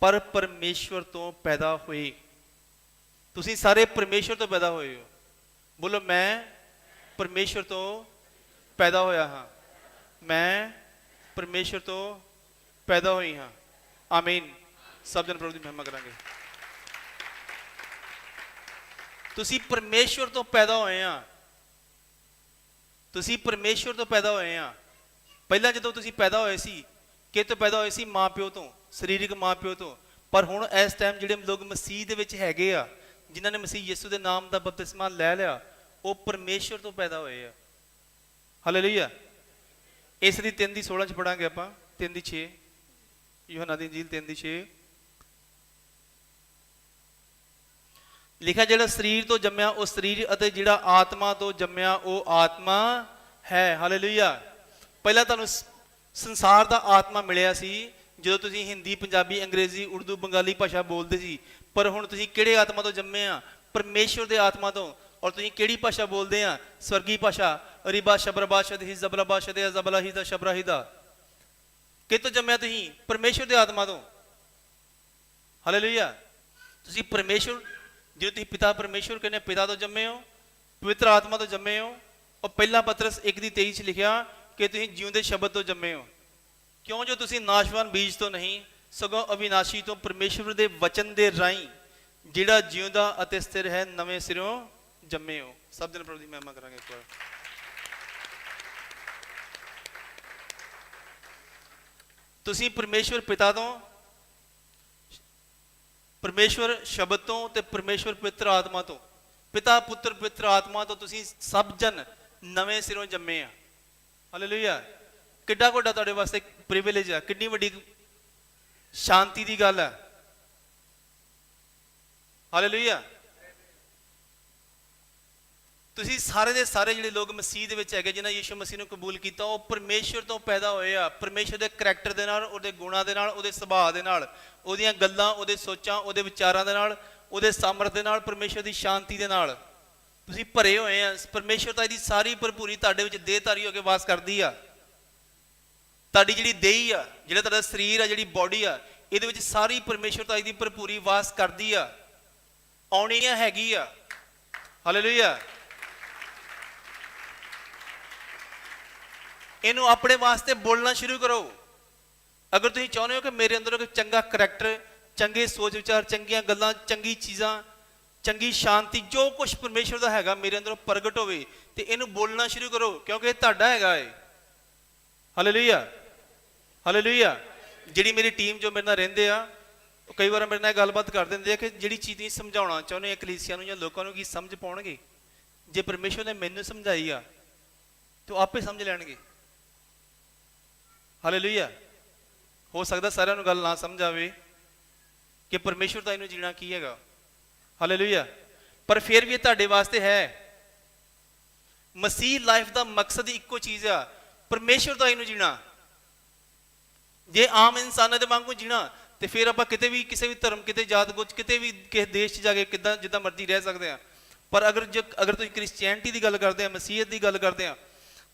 ਪਰ ਪਰਮੇਸ਼ਵਰ ਤੋਂ ਪੈਦਾ ਹੋਏ। ਤੁਸੀਂ ਸਾਰੇ ਪਰਮੇਸ਼ਵਰ ਤੋਂ ਪੈਦਾ ਹੋਏ ਹੋ। ਬੋਲੋ, ਮੈਂ ਪਰਮੇਸ਼ਵਰ ਤੋਂ ਪੈਦਾ ਹੋਇਆ ਹਾਂ। ਮੈਂ ਪਰਮੇਸ਼ਵਰ ਤੋਂ ਪੈਦਾ ਹੋਈ ਹਾਂ। ਆਮੀਨ। ਸਭ ਜਨ ਪ੍ਰਭੂ ਦੀ ਮਹਿਮਾ ਕਰਾਂਗੇ। ਤੁਸੀਂ ਪਰਮੇਸ਼ਵਰ ਤੋਂ ਪੈਦਾ ਹੋਏ ਆ। ਤੁਸੀਂ ਪਰਮੇਸ਼ਵਰ ਤੋਂ ਪੈਦਾ ਹੋਏ ਆ। ਪਹਿਲਾਂ ਜਦੋਂ ਤੁਸੀਂ ਪੈਦਾ ਹੋਏ ਸੀ, ਕਿਹ ਤੋਂ ਪੈਦਾ ਹੋਏ ਸੀ? ਮਾਂ ਪਿਓ ਤੋਂ, ਸਰੀਰਕ ਮਾਂ ਪਿਓ ਤੋਂ। ਪਰ ਹੁਣ ਇਸ ਟਾਈਮ ਜਿਹੜੇ ਲੋਕ ਮਸੀਹ ਦੇ ਵਿੱਚ ਹੈਗੇ ਆ, ਜਿਨ੍ਹਾਂ ਨੇ ਮਸੀਹ ਯਿਸੂ ਦੇ ਨਾਮ ਦਾ ਬਪਤਿਸਮਾ ਲੈ ਲਿਆ, ਉਹ ਪਰਮੇਸ਼ਵਰ ਤੋਂ ਪੈਦਾ ਹੋਏ ਆ। ਹਾਲੇਲੂਇਆ। ਇਸ ਦੀ 3 ਦੀ 16 ਚ ਪੜਾਂਗੇ ਆਪਾਂ। 3 ਦੀ 6 यूहन्ना दी इंजील 3 ਦੀ 6 ਲਿਖਿਆ, ਜਿਹੜਾ ਸਰੀਰ ਤੋਂ ਜੰਮਿਆ ਉਹ ਸਰੀਰ, ਅਤੇ ਜਿਹੜਾ ਆਤਮਾ ਤੋਂ ਜੰਮਿਆ ਉਹ ਆਤਮਾ ਹੈ। ਹਾਲੇਲੂਇਆ। ਪਹਿਲਾਂ ਤੁਹਾਨੂੰ ਸੰਸਾਰ ਦਾ ਆਤਮਾ ਮਿਲਿਆ ਸੀ ਜਦੋਂ ਤੁਸੀਂ ਹਿੰਦੀ, ਪੰਜਾਬੀ, ਅੰਗਰੇਜ਼ੀ, ਉਰਦੂ, ਬੰਗਾਲੀ ਭਾਸ਼ਾ ਬੋਲਦੇ ਸੀ। ਪਰ ਹੁਣ ਤੁਸੀਂ ਕਿਹੜੇ ਆਤਮਾ ਤੋਂ ਜੰਮੇ ਆ? ਪਰਮੇਸ਼ਵਰ ਦੇ ਆਤਮਾ ਤੋਂ। ਔਰ ਤੁਸੀਂ ਕਿਹੜੀ ਭਾਸ਼ਾ ਬੋਲਦੇ ਆ? ਸਵਰਗੀ ਭਾਸ਼ਾ। ਅਰੀਬਾ ਸ਼ਬਰਬਾ ਸ਼ਦਹਿ ਜ਼ਬਲਬਾ ਸ਼ਦਹਿ ਜ਼ਬਲਾਹੀਦਾ ਸ਼ਬਰਾਹੀਦਾ। ਕਿਤੋਂ ਜੰਮਿਆ ਤੁਸੀਂ? ਪਰਮੇਸ਼ਵਰ ਦੇ ਆਤਮਾ ਤੋਂ। ਹਾਲੇਲੂਇਆ। ਤੁਸੀਂ ਪਰਮੇਸ਼ਵਰ, ਜੇ ਤੁਸੀਂ ਪਿਤਾ ਪਰਮੇਸ਼ਵਰ ਕਹਿੰਦੇ, ਪਿਤਾ ਤੋਂ ਜੰਮੇ ਹੋ, ਪਵਿੱਤਰ ਆਤਮਾ ਤੋਂ ਜੰਮੇ ਹੋ। ਉਹ ਪਹਿਲਾ ਪਤਰਸ 1 ਦੀ 23 ਚ ਲਿਖਿਆ ਕਿ ਤੁਸੀਂ ਜਿਉਂਦੇ ਸ਼ਬਦ ਤੋਂ ਜੰਮੇ ਹੋ। ਕਿਉਂ? ਜੋ ਤੁਸੀਂ ਨਾਸ਼ਵਾਨ ਬੀਜ ਤੋਂ ਨਹੀਂ, ਸਗੋਂ ਅਵਿਨਾਸ਼ੀ ਤੋਂ, ਪਰਮੇਸ਼ਵਰ ਦੇ ਵਚਨ ਦੇ ਰਾਹੀਂ, ਜਿਹੜਾ ਜਿਉਂਦਾ ਅਤੇ ਸਥਿਰ ਹੈ, ਨਵੇਂ ਸਿਰੋਂ ਜੰਮੇ ਹੋ। ਸਭ ਜਨ ਪ੍ਰਭੂ ਦੀ ਮਹਿਮਾ ਕਰਾਂਗੇ ਇੱਕ ਵਾਰ। ਤੁਸੀਂ ਪਰਮੇਸ਼ਵਰ ਪਿਤਾ ਤੋਂ, ਪਰਮੇਸ਼ਵਰ ਸ਼ਬਦ ਤੋਂ ਤੇ ਪਰਮੇਸ਼ਵਰ ਪਵਿੱਤਰ ਆਤਮਾ ਤੋਂ, ਪਿਤਾ, ਪੁੱਤਰ, ਪਵਿੱਤਰ ਆਤਮਾ ਤੋਂ ਤੁਸੀਂ ਸਭ ਜਨ ਨਵੇਂ ਸਿਰੋਂ ਜੰਮੇ ਆ। ਹਾਲੇਲੂਇਆ। ਕਿੱਡਾ ਵੱਡਾ ਤੁਹਾਡੇ ਵਾਸਤੇ ਪ੍ਰਿਵਿਲੇਜ ਆ, ਕਿੰਨੀ ਵੱਡੀ ਸ਼ਾਂਤੀ ਦੀ ਗੱਲ ਹੈ। ਹਾਲੇਲੂਇਆ। ਤੁਸੀਂ ਸਾਰੇ ਦੇ ਸਾਰੇ ਜਿਹੜੇ ਲੋਕ ਮਸੀਹ ਦੇ ਵਿੱਚ ਹੈਗੇ, ਜਿਨ੍ਹਾਂ ਯਿਸੂ ਮਸੀਹ ਨੂੰ ਕਬੂਲ ਕੀਤਾ, ਉਹ ਪਰਮੇਸ਼ਵਰ ਤੋਂ ਪੈਦਾ ਹੋਏ ਆ। ਪਰਮੇਸ਼ਵਰ ਦੇ ਕਰੈਕਟਰ ਦੇ ਨਾਲ, ਉਹਦੇ ਗੁਣਾਂ ਦੇ ਨਾਲ, ਉਹਦੇ ਸੁਭਾਅ ਦੇ ਨਾਲ, ਉਹਦੀਆਂ ਗੱਲਾਂ, ਉਹਦੇ ਸੋਚਾਂ, ਉਹਦੇ ਵਿਚਾਰਾਂ ਦੇ ਨਾਲ, ਉਹਦੇ ਸਾਮਰਥ ਦੇ ਨਾਲ, ਪਰਮੇਸ਼ਵਰ ਦੀ ਸ਼ਾਂਤੀ ਦੇ ਨਾਲ ਤੁਸੀਂ ਭਰੇ ਹੋਏ ਆ। ਪਰਮੇਸ਼ਵਰ ਤਾਂ ਇਹਦੀ ਸਾਰੀ ਭਰਪੂਰੀ ਤੁਹਾਡੇ ਵਿੱਚ ਦੇਹਧਾਰੀ ਹੋ ਕੇ ਵਾਸ ਕਰਦੀ ਆ। ਤੁਹਾਡੀ ਜਿਹੜੀ ਦੇਹੀ ਆ, ਜਿਹੜਾ ਤੁਹਾਡਾ ਸਰੀਰ ਆ, ਜਿਹੜੀ ਬੋਡੀ ਆ, ਇਹਦੇ ਵਿੱਚ ਸਾਰੀ ਪਰਮੇਸ਼ਵਰ ਤਾਂ ਇਹਦੀ ਭਰਪੂਰੀ ਵਾਸ ਕਰਦੀ ਆ, ਆਉਣੀ ਹੈਗੀ ਆ। ਹਾਲੇਲੂਇਆ। ਇਹਨੂੰ ਆਪਣੇ ਵਾਸਤੇ ਬੋਲਣਾ ਸ਼ੁਰੂ ਕਰੋ। ਅਗਰ ਤੁਸੀਂ ਚਾਹੁੰਦੇ ਹੋ ਕਿ ਮੇਰੇ ਅੰਦਰ ਇੱਕ ਚੰਗਾ ਕਰੈਕਟਰ, ਚੰਗੇ ਸੋਚ ਵਿਚਾਰ, ਚੰਗੀਆਂ ਗੱਲਾਂ, ਚੰਗੀ ਚੀਜ਼ਾਂ, ਚੰਗੀ ਸ਼ਾਂਤੀ, ਜੋ ਕੁਝ ਪਰਮੇਸ਼ਵਰ ਦਾ ਹੈਗਾ ਮੇਰੇ ਅੰਦਰ ਪ੍ਰਗਟ ਹੋਵੇ, ਤੇ ਇਹਨੂੰ ਬੋਲਣਾ ਸ਼ੁਰੂ ਕਰੋ, ਕਿਉਂਕਿ ਇਹ ਤੁਹਾਡਾ ਹੈਗਾ ਏ। ਹਾਲੇਲੂਇਆ। ਹਾਲੇਲੂਇਆ। ਜਿਹੜੀ ਮੇਰੀ ਟੀਮ ਜੋ ਮੇਰੇ ਨਾਲ ਰਹਿੰਦੇ ਆ, ਉਹ ਕਈ ਵਾਰ ਮੇਰੇ ਨਾਲ ਗੱਲਬਾਤ ਕਰ ਦਿੰਦੇ ਆ ਕਿ ਜਿਹੜੀ ਚੀਜ਼ ਤੁਸੀਂ ਸਮਝਾਉਣਾ ਚਾਹੁੰਦੇ ਆ ਕਲੀਸਿਆ ਨੂੰ ਜਾਂ ਲੋਕਾਂ ਨੂੰ, ਕੀ ਸਮਝ ਪਾਉਣਗੇ? ਜੇ ਪਰਮੇਸ਼ਵਰ ਨੇ ਮੈਨੂੰ ਸਮਝਾਈ ਆ ਤਾਂ ਆਪੇ ਸਮਝ ਲੈਣਗੇ। ਹਾਲੇਲੂਇਆ। ਹੋ ਸਕਦਾ ਸਾਰਿਆਂ ਨੂੰ ਗੱਲ ਨਾ ਸਮਝ ਆਵੇ ਕਿ ਪਰਮੇਸ਼ਵਰ ਦਾ ਇਹਨੂੰ ਜੀਣਾ ਕੀ ਹੈਗਾ। ਹਾਲੇਲੂਇਆ। ਪਰ ਫਿਰ ਵੀ ਇਹ ਤੁਹਾਡੇ ਵਾਸਤੇ ਹੈ। ਮਸੀਹ ਲਾਈਫ ਦਾ ਮਕਸਦ ਇੱਕੋ ਚੀਜ਼ ਆ, ਪਰਮੇਸ਼ਵਰ ਦਾ ਇਹਨੂੰ ਜੀਣਾ। ਜੇ ਆਮ ਇਨਸਾਨਾਂ ਦੇ ਵਾਂਗੂ ਜੀਣਾ ਤੇ ਫਿਰ ਆਪਾਂ ਕਿਤੇ ਵੀ, ਕਿਸੇ ਵੀ ਧਰਮ, ਕਿਤੇ ਜਾਤ ਗੋਤ, ਕਿਤੇ ਵੀ ਕਿਸੇ ਦੇਸ਼ 'ਚ ਜਾ ਕੇ ਕਿੱਦਾਂ ਜਿੱਦਾਂ ਮਰਜ਼ੀ ਰਹਿ ਸਕਦੇ ਆ। ਪਰ ਅਗਰ ਤੁਸੀਂ ਕ੍ਰਿਸਚੀਅਨਟੀ ਦੀ ਗੱਲ ਕਰਦੇ ਆ, ਮਸੀਹਤ ਦੀ ਗੱਲ ਕਰਦੇ ਆ,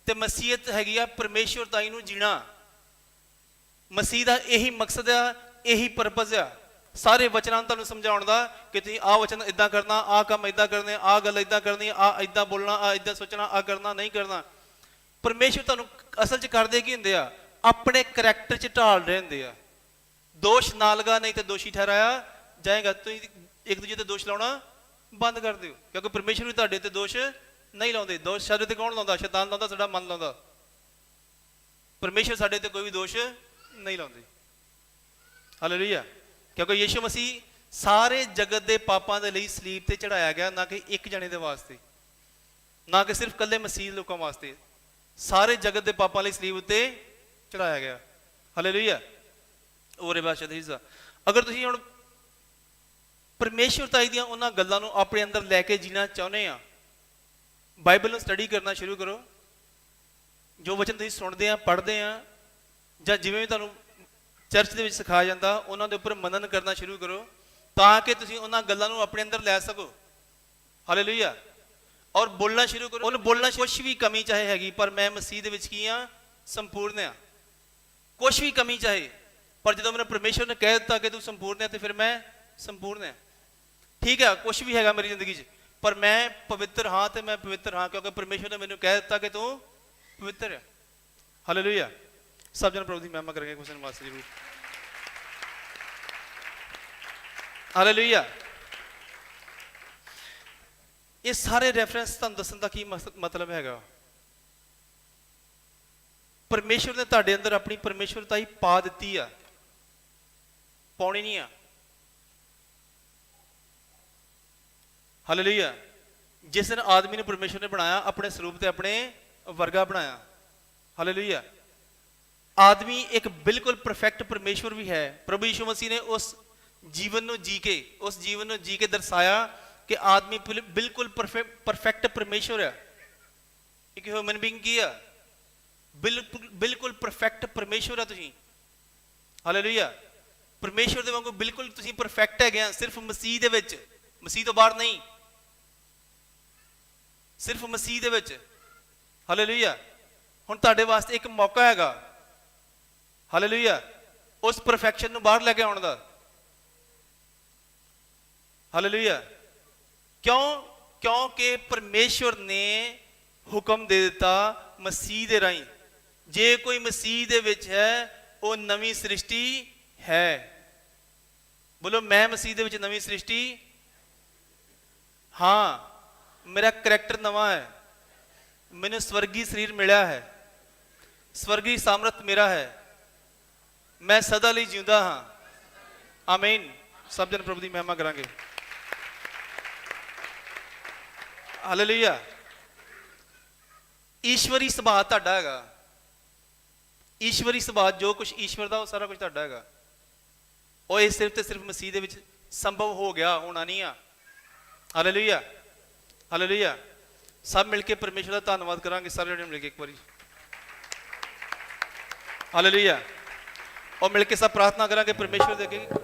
ਤੇ ਮਸੀਹਤ ਹੈਗੀ ਆ ਪਰਮੇਸ਼ਵਰ ਦਾ ਇਹਨੂੰ ਜੀਣਾ। ਮਸੀਹ ਦਾ ਇਹੀ ਮਕਸਦ ਆ, ਇਹੀ ਪਰਪਸ ਆ ਸਾਰੇ ਵਚਨਾਂ ਨੂੰ ਤੁਹਾਨੂੰ ਸਮਝਾਉਣ ਦਾ, ਕਿ ਤੁਸੀਂ ਆਹ ਵਚਨ ਇਦਾਂ ਕਰਨਾ, ਆਹ ਕੰਮ ਇਦਾਂ ਕਰਨੇ, ਆਹ ਗੱਲ ਇਦਾਂ ਕਰਨੀ, ਆਹ ਇਦਾਂ ਬੋਲਣਾ, ਆਹ ਇਦਾਂ ਸੋਚਣਾ, ਆਹ ਕਰਨਾ ਨਹੀਂ ਕਰਨਾ। ਪਰਮੇਸ਼ਵਰ ਤੁਹਾਨੂੰ ਅਸਲ 'ਚ ਕਰਦੇ ਕੀ ਹੁੰਦੇ ਆ? ਆਪਣੇ ਕਰੈਕਟਰ 'ਚ ਢਾਲ ਰਹੇ ਹੁੰਦੇ ਆ। ਦੋਸ਼ ਨਾ ਲਗਾ, ਨਹੀਂ ਤੇ ਦੋਸ਼ੀ ਠਹਿਰਾਇਆ ਜਾਏਗਾ। ਤੁਸੀਂ ਇੱਕ ਦੂਜੇ ਤੇ ਦੋਸ਼ ਲਾਉਣਾ ਬੰਦ ਕਰ ਦਿਓ, ਕਿਉਂਕਿ ਪਰਮੇਸ਼ਵਰ ਵੀ ਤੁਹਾਡੇ ਤੇ ਦੋਸ਼ ਨਹੀਂ ਲਾਉਂਦੇ। ਦੋਸ਼ ਸਾਡੇ ਤੇ ਕੌਣ ਲਾਉਂਦਾ? ਸ਼ੈਤਾਨ ਲਾਉਂਦਾ, ਸਾਡਾ ਮਨ ਲਾਉਂਦਾ। ਪਰਮੇਸ਼ਵਰ ਸਾਡੇ ਤੇ ਕੋਈ ਵੀ ਦੋਸ਼ ਨਹੀਂ ਲਾਉਂਦੇ। ਹਾਲੇਲੂਇਆ। ਕਿਉਂਕਿ ਯਿਸੂ ਮਸੀਹ ਸਾਰੇ ਜਗਤ ਦੇ ਪਾਪਾਂ ਦੇ ਲਈ ਸਲੀਬ ਤੇ ਚੜਾਇਆ ਗਿਆ, ਨਾ ਕਿ ਇੱਕ ਜਣੇ ਦੇ ਵਾਸਤੇ, ਨਾ ਕਿ ਸਿਰਫ ਇਕੱਲੇ ਮਸੀਹ ਲੋਕਾਂ ਵਾਸਤੇ, ਸਾਰੇ ਜਗਤ ਦੇ ਪਾਪਾਂ ਲਈ ਸਲੀਬ ਉੱਤੇ ਚੜਾਇਆ ਗਿਆ। ਹਾਲੇਲੂਇਆ। ਔਰੇ ਬਾਸ਼ਾ ਦੇ ਹਿੱਸਾ ਅਗਰ ਤੁਸੀਂ ਹੁਣ ਪਰਮੇਸ਼ਵਰਤਾਈ ਦੀਆਂ ਉਹਨਾਂ ਗੱਲਾਂ ਨੂੰ ਆਪਣੇ ਅੰਦਰ ਲੈ ਕੇ ਜੀਣਾ ਚਾਹੁੰਦੇ ਆ, ਬਾਈਬਲ ਨੂੰ ਸਟੱਡੀ ਕਰਨਾ ਸ਼ੁਰੂ ਕਰੋ। ਜੋ ਵਚਨ ਤੁਸੀਂ ਸੁਣਦੇ ਆ, ਪੜ੍ਹਦੇ ਆ, ਜਾਂ ਜਿਵੇਂ ਵੀ ਤੁਹਾਨੂੰ ਚਰਚ ਦੇ ਵਿੱਚ ਸਿਖਾਇਆ ਜਾਂਦਾ, ਉਹਨਾਂ ਦੇ ਉੱਪਰ ਮਨਨ ਕਰਨਾ ਸ਼ੁਰੂ ਕਰੋ, ਤਾਂ ਕਿ ਤੁਸੀਂ ਉਹਨਾਂ ਗੱਲਾਂ ਨੂੰ ਆਪਣੇ ਅੰਦਰ ਲੈ ਸਕੋ। ਹਾਲੇਲੂਇਆ। ਔਰ ਬੋਲਣਾ ਸ਼ੁਰੂ ਕਰੋ। ਉਹਨੂੰ ਬੋਲਣਾ, ਕੁਛ ਵੀ ਕਮੀ ਚਾਹੇ ਹੈਗੀ, ਪਰ ਮੈਂ ਮਸੀਹ ਦੇ ਵਿੱਚ ਕੀ ਆ? ਸੰਪੂਰਨ ਆ। ਕੁਛ ਵੀ ਕਮੀ ਚਾਹੇ, ਪਰ ਜਦੋਂ ਮੈਨੂੰ ਪਰਮੇਸ਼ਵਰ ਨੇ ਕਹਿ ਦਿੱਤਾ ਕਿ ਤੂੰ ਸੰਪੂਰਨ ਹੈ, ਤੇ ਫਿਰ ਮੈਂ ਸੰਪੂਰਨ ਹੈ। ਠੀਕ ਹੈ, ਕੁਛ ਵੀ ਹੈਗਾ ਮੇਰੀ ਜ਼ਿੰਦਗੀ 'ਚ, ਪਰ ਮੈਂ ਪਵਿੱਤਰ ਹਾਂ, ਤੇ ਮੈਂ ਪਵਿੱਤਰ ਹਾਂ ਕਿਉਂਕਿ ਪਰਮੇਸ਼ਵਰ ਨੇ ਮੈਨੂੰ ਕਹਿ ਦਿੱਤਾ ਕਿ ਤੂੰ ਪਵਿੱਤਰ ਹੈ। ਹਾਲੇਲੂਇਆ। ਸਭ ਜਨ ਪ੍ਰਭੂ ਦੀ ਮਹਿਮਾ ਕਰਾਂਗੇ ਕੁਝ ਵਾਸਤੇ ਜ਼ਰੂਰ। ਹਾਲੇਲੂਇਆ। ਇਹ ਸਾਰੇ ਰੈਫਰੈਂਸ ਤੁਹਾਨੂੰ ਦੱਸਣ ਦਾ ਕੀ ਮਤਲਬ ਹੈਗਾ? ਪਰਮੇਸ਼ਵਰ ਨੇ ਤੁਹਾਡੇ ਅੰਦਰ ਆਪਣੀ ਪਰਮੇਸ਼ਵਰਤਾਈ ਪਾ ਦਿੱਤੀ ਆ, ਪਾਉਣੀ ਨਹੀਂ ਆ। ਹਾਲੇਲੂਇਆ। ਜਿਸ ਦਿਨ ਆਦਮੀ ਨੂੰ ਪਰਮੇਸ਼ਵਰ ਨੇ ਬਣਾਇਆ, ਆਪਣੇ ਸਰੂਪ ਤੇ ਆਪਣੇ ਵਰਗਾ ਬਣਾਇਆ। ਹਾਲੇਲੂਇਆ। ਆਦਮੀ ਇੱਕ ਬਿਲਕੁਲ ਪਰਫੈਕਟ ਪਰਮੇਸ਼ਵਰ ਵੀ ਹੈ। ਪ੍ਰਭੂ ਯਿਸੂ ਮਸੀਹ ਨੇ ਉਸ ਜੀਵਨ ਨੂੰ ਜੀ ਕੇ ਦਰਸਾਇਆ ਕਿ ਆਦਮੀ ਬਿਲਕੁਲ ਪਰਫੈਕਟ ਪਰਮੇਸ਼ਵਰ ਹੈ। ਇੱਕ ਹਿਊਮਨ ਬੀਇੰਗ ਕੀ ਆ? ਬਿਲਕੁਲ ਪਰਫੈਕਟ ਪਰਮੇਸ਼ਵਰ ਆ ਤੁਸੀਂ। ਹਾਲੇਲੂਇਆ। ਪਰਮੇਸ਼ਵਰ ਦੇ ਵਾਂਗੂ ਬਿਲਕੁਲ ਤੁਸੀਂ ਪਰਫੈਕਟ ਹੈਗੇ ਆ, ਸਿਰਫ ਮਸੀਹ ਦੇ ਵਿੱਚ, ਮਸੀਹ ਤੋਂ ਬਾਹਰ ਨਹੀਂ, ਸਿਰਫ ਮਸੀਹ ਦੇ ਵਿੱਚ। ਹਾਲੇਲੂਇਆ। ਹੁਣ ਤੁਹਾਡੇ ਵਾਸਤੇ ਇੱਕ ਮੌਕਾ ਹੈਗਾ, ਹਾਲੇਲੂਇਆ, ਉਸ ਪਰਫੈਕਸ਼ਨ ਨੂੰ ਬਾਹਰ ਲੈ ਕੇ ਆਉਣ ਦਾ। ਹਾਲੇਲੂਇਆ। ਕਿਉਂਕਿ ਪਰਮੇਸ਼ਵਰ ਨੇ ਹੁਕਮ ਦੇ ਦਿੱਤਾ ਮਸੀਹ ਦੇ ਰਾਹੀਂ, ਜੇ ਕੋਈ ਮਸੀਹ ਦੇ ਵਿੱਚ ਹੈ ਉਹ ਨਵੀਂ ਸ੍ਰਿਸ਼ਟੀ ਹੈ। ਬੋਲੋ, ਮੈਂ ਮਸੀਹ ਦੇ ਵਿੱਚ ਨਵੀਂ ਸ੍ਰਿਸ਼ਟੀ ਹਾਂ। ਮੇਰਾ ਕਰੈਕਟਰ ਨਵਾਂ ਹੈ, ਮੈਨੂੰ ਸਵਰਗੀ ਸਰੀਰ ਮਿਲਿਆ ਹੈ, ਸਵਰਗੀ ਸਾਮਰਥ ਮੇਰਾ ਹੈ, ਮੈਂ ਸਦਾ ਲਈ ਜਿਉਂਦਾ ਹਾਂ। ਆਮੀਨ। ਸਭ ਜਨ ਪ੍ਰਭੂ ਦੀ ਮਹਿਮਾ ਕਰਾਂਗੇ। ਹਾਲੇਲੂਇਆ। ਈਸ਼ਵਰੀ ਸੁਭਾਅ ਤੁਹਾਡਾ ਹੈਗਾ, ਈਸ਼ਵਰੀ ਸੁਭਾਅ, ਜੋ ਕੁਝ ਈਸ਼ਵਰ ਦਾ ਉਹ ਸਾਰਾ ਕੁਝ ਤੁਹਾਡਾ ਹੈਗਾ। ਉਹ ਇਹ ਸਿਰਫ ਤੇ ਸਿਰਫ ਮਸੀਹ ਦੇ ਵਿੱਚ ਸੰਭਵ ਹੋ ਗਿਆ, ਹੋਣਾ ਨਹੀਂ ਆ। ਹਾਲੇਲੂਇਆ। ਹਾਲੇਲੂਇਆ। ਸਭ ਮਿਲ ਕੇ ਪਰਮੇਸ਼ਵਰ ਦਾ ਧੰਨਵਾਦ ਕਰਾਂਗੇ, ਸਾਰੇ ਜਣੇ ਮਿਲ ਕੇ ਇੱਕ ਵਾਰੀ। ਹਾਲੇਲੂਇਆ। और मिलके सब प्रार्थना करेंगे परमेश्वर देखेंगे।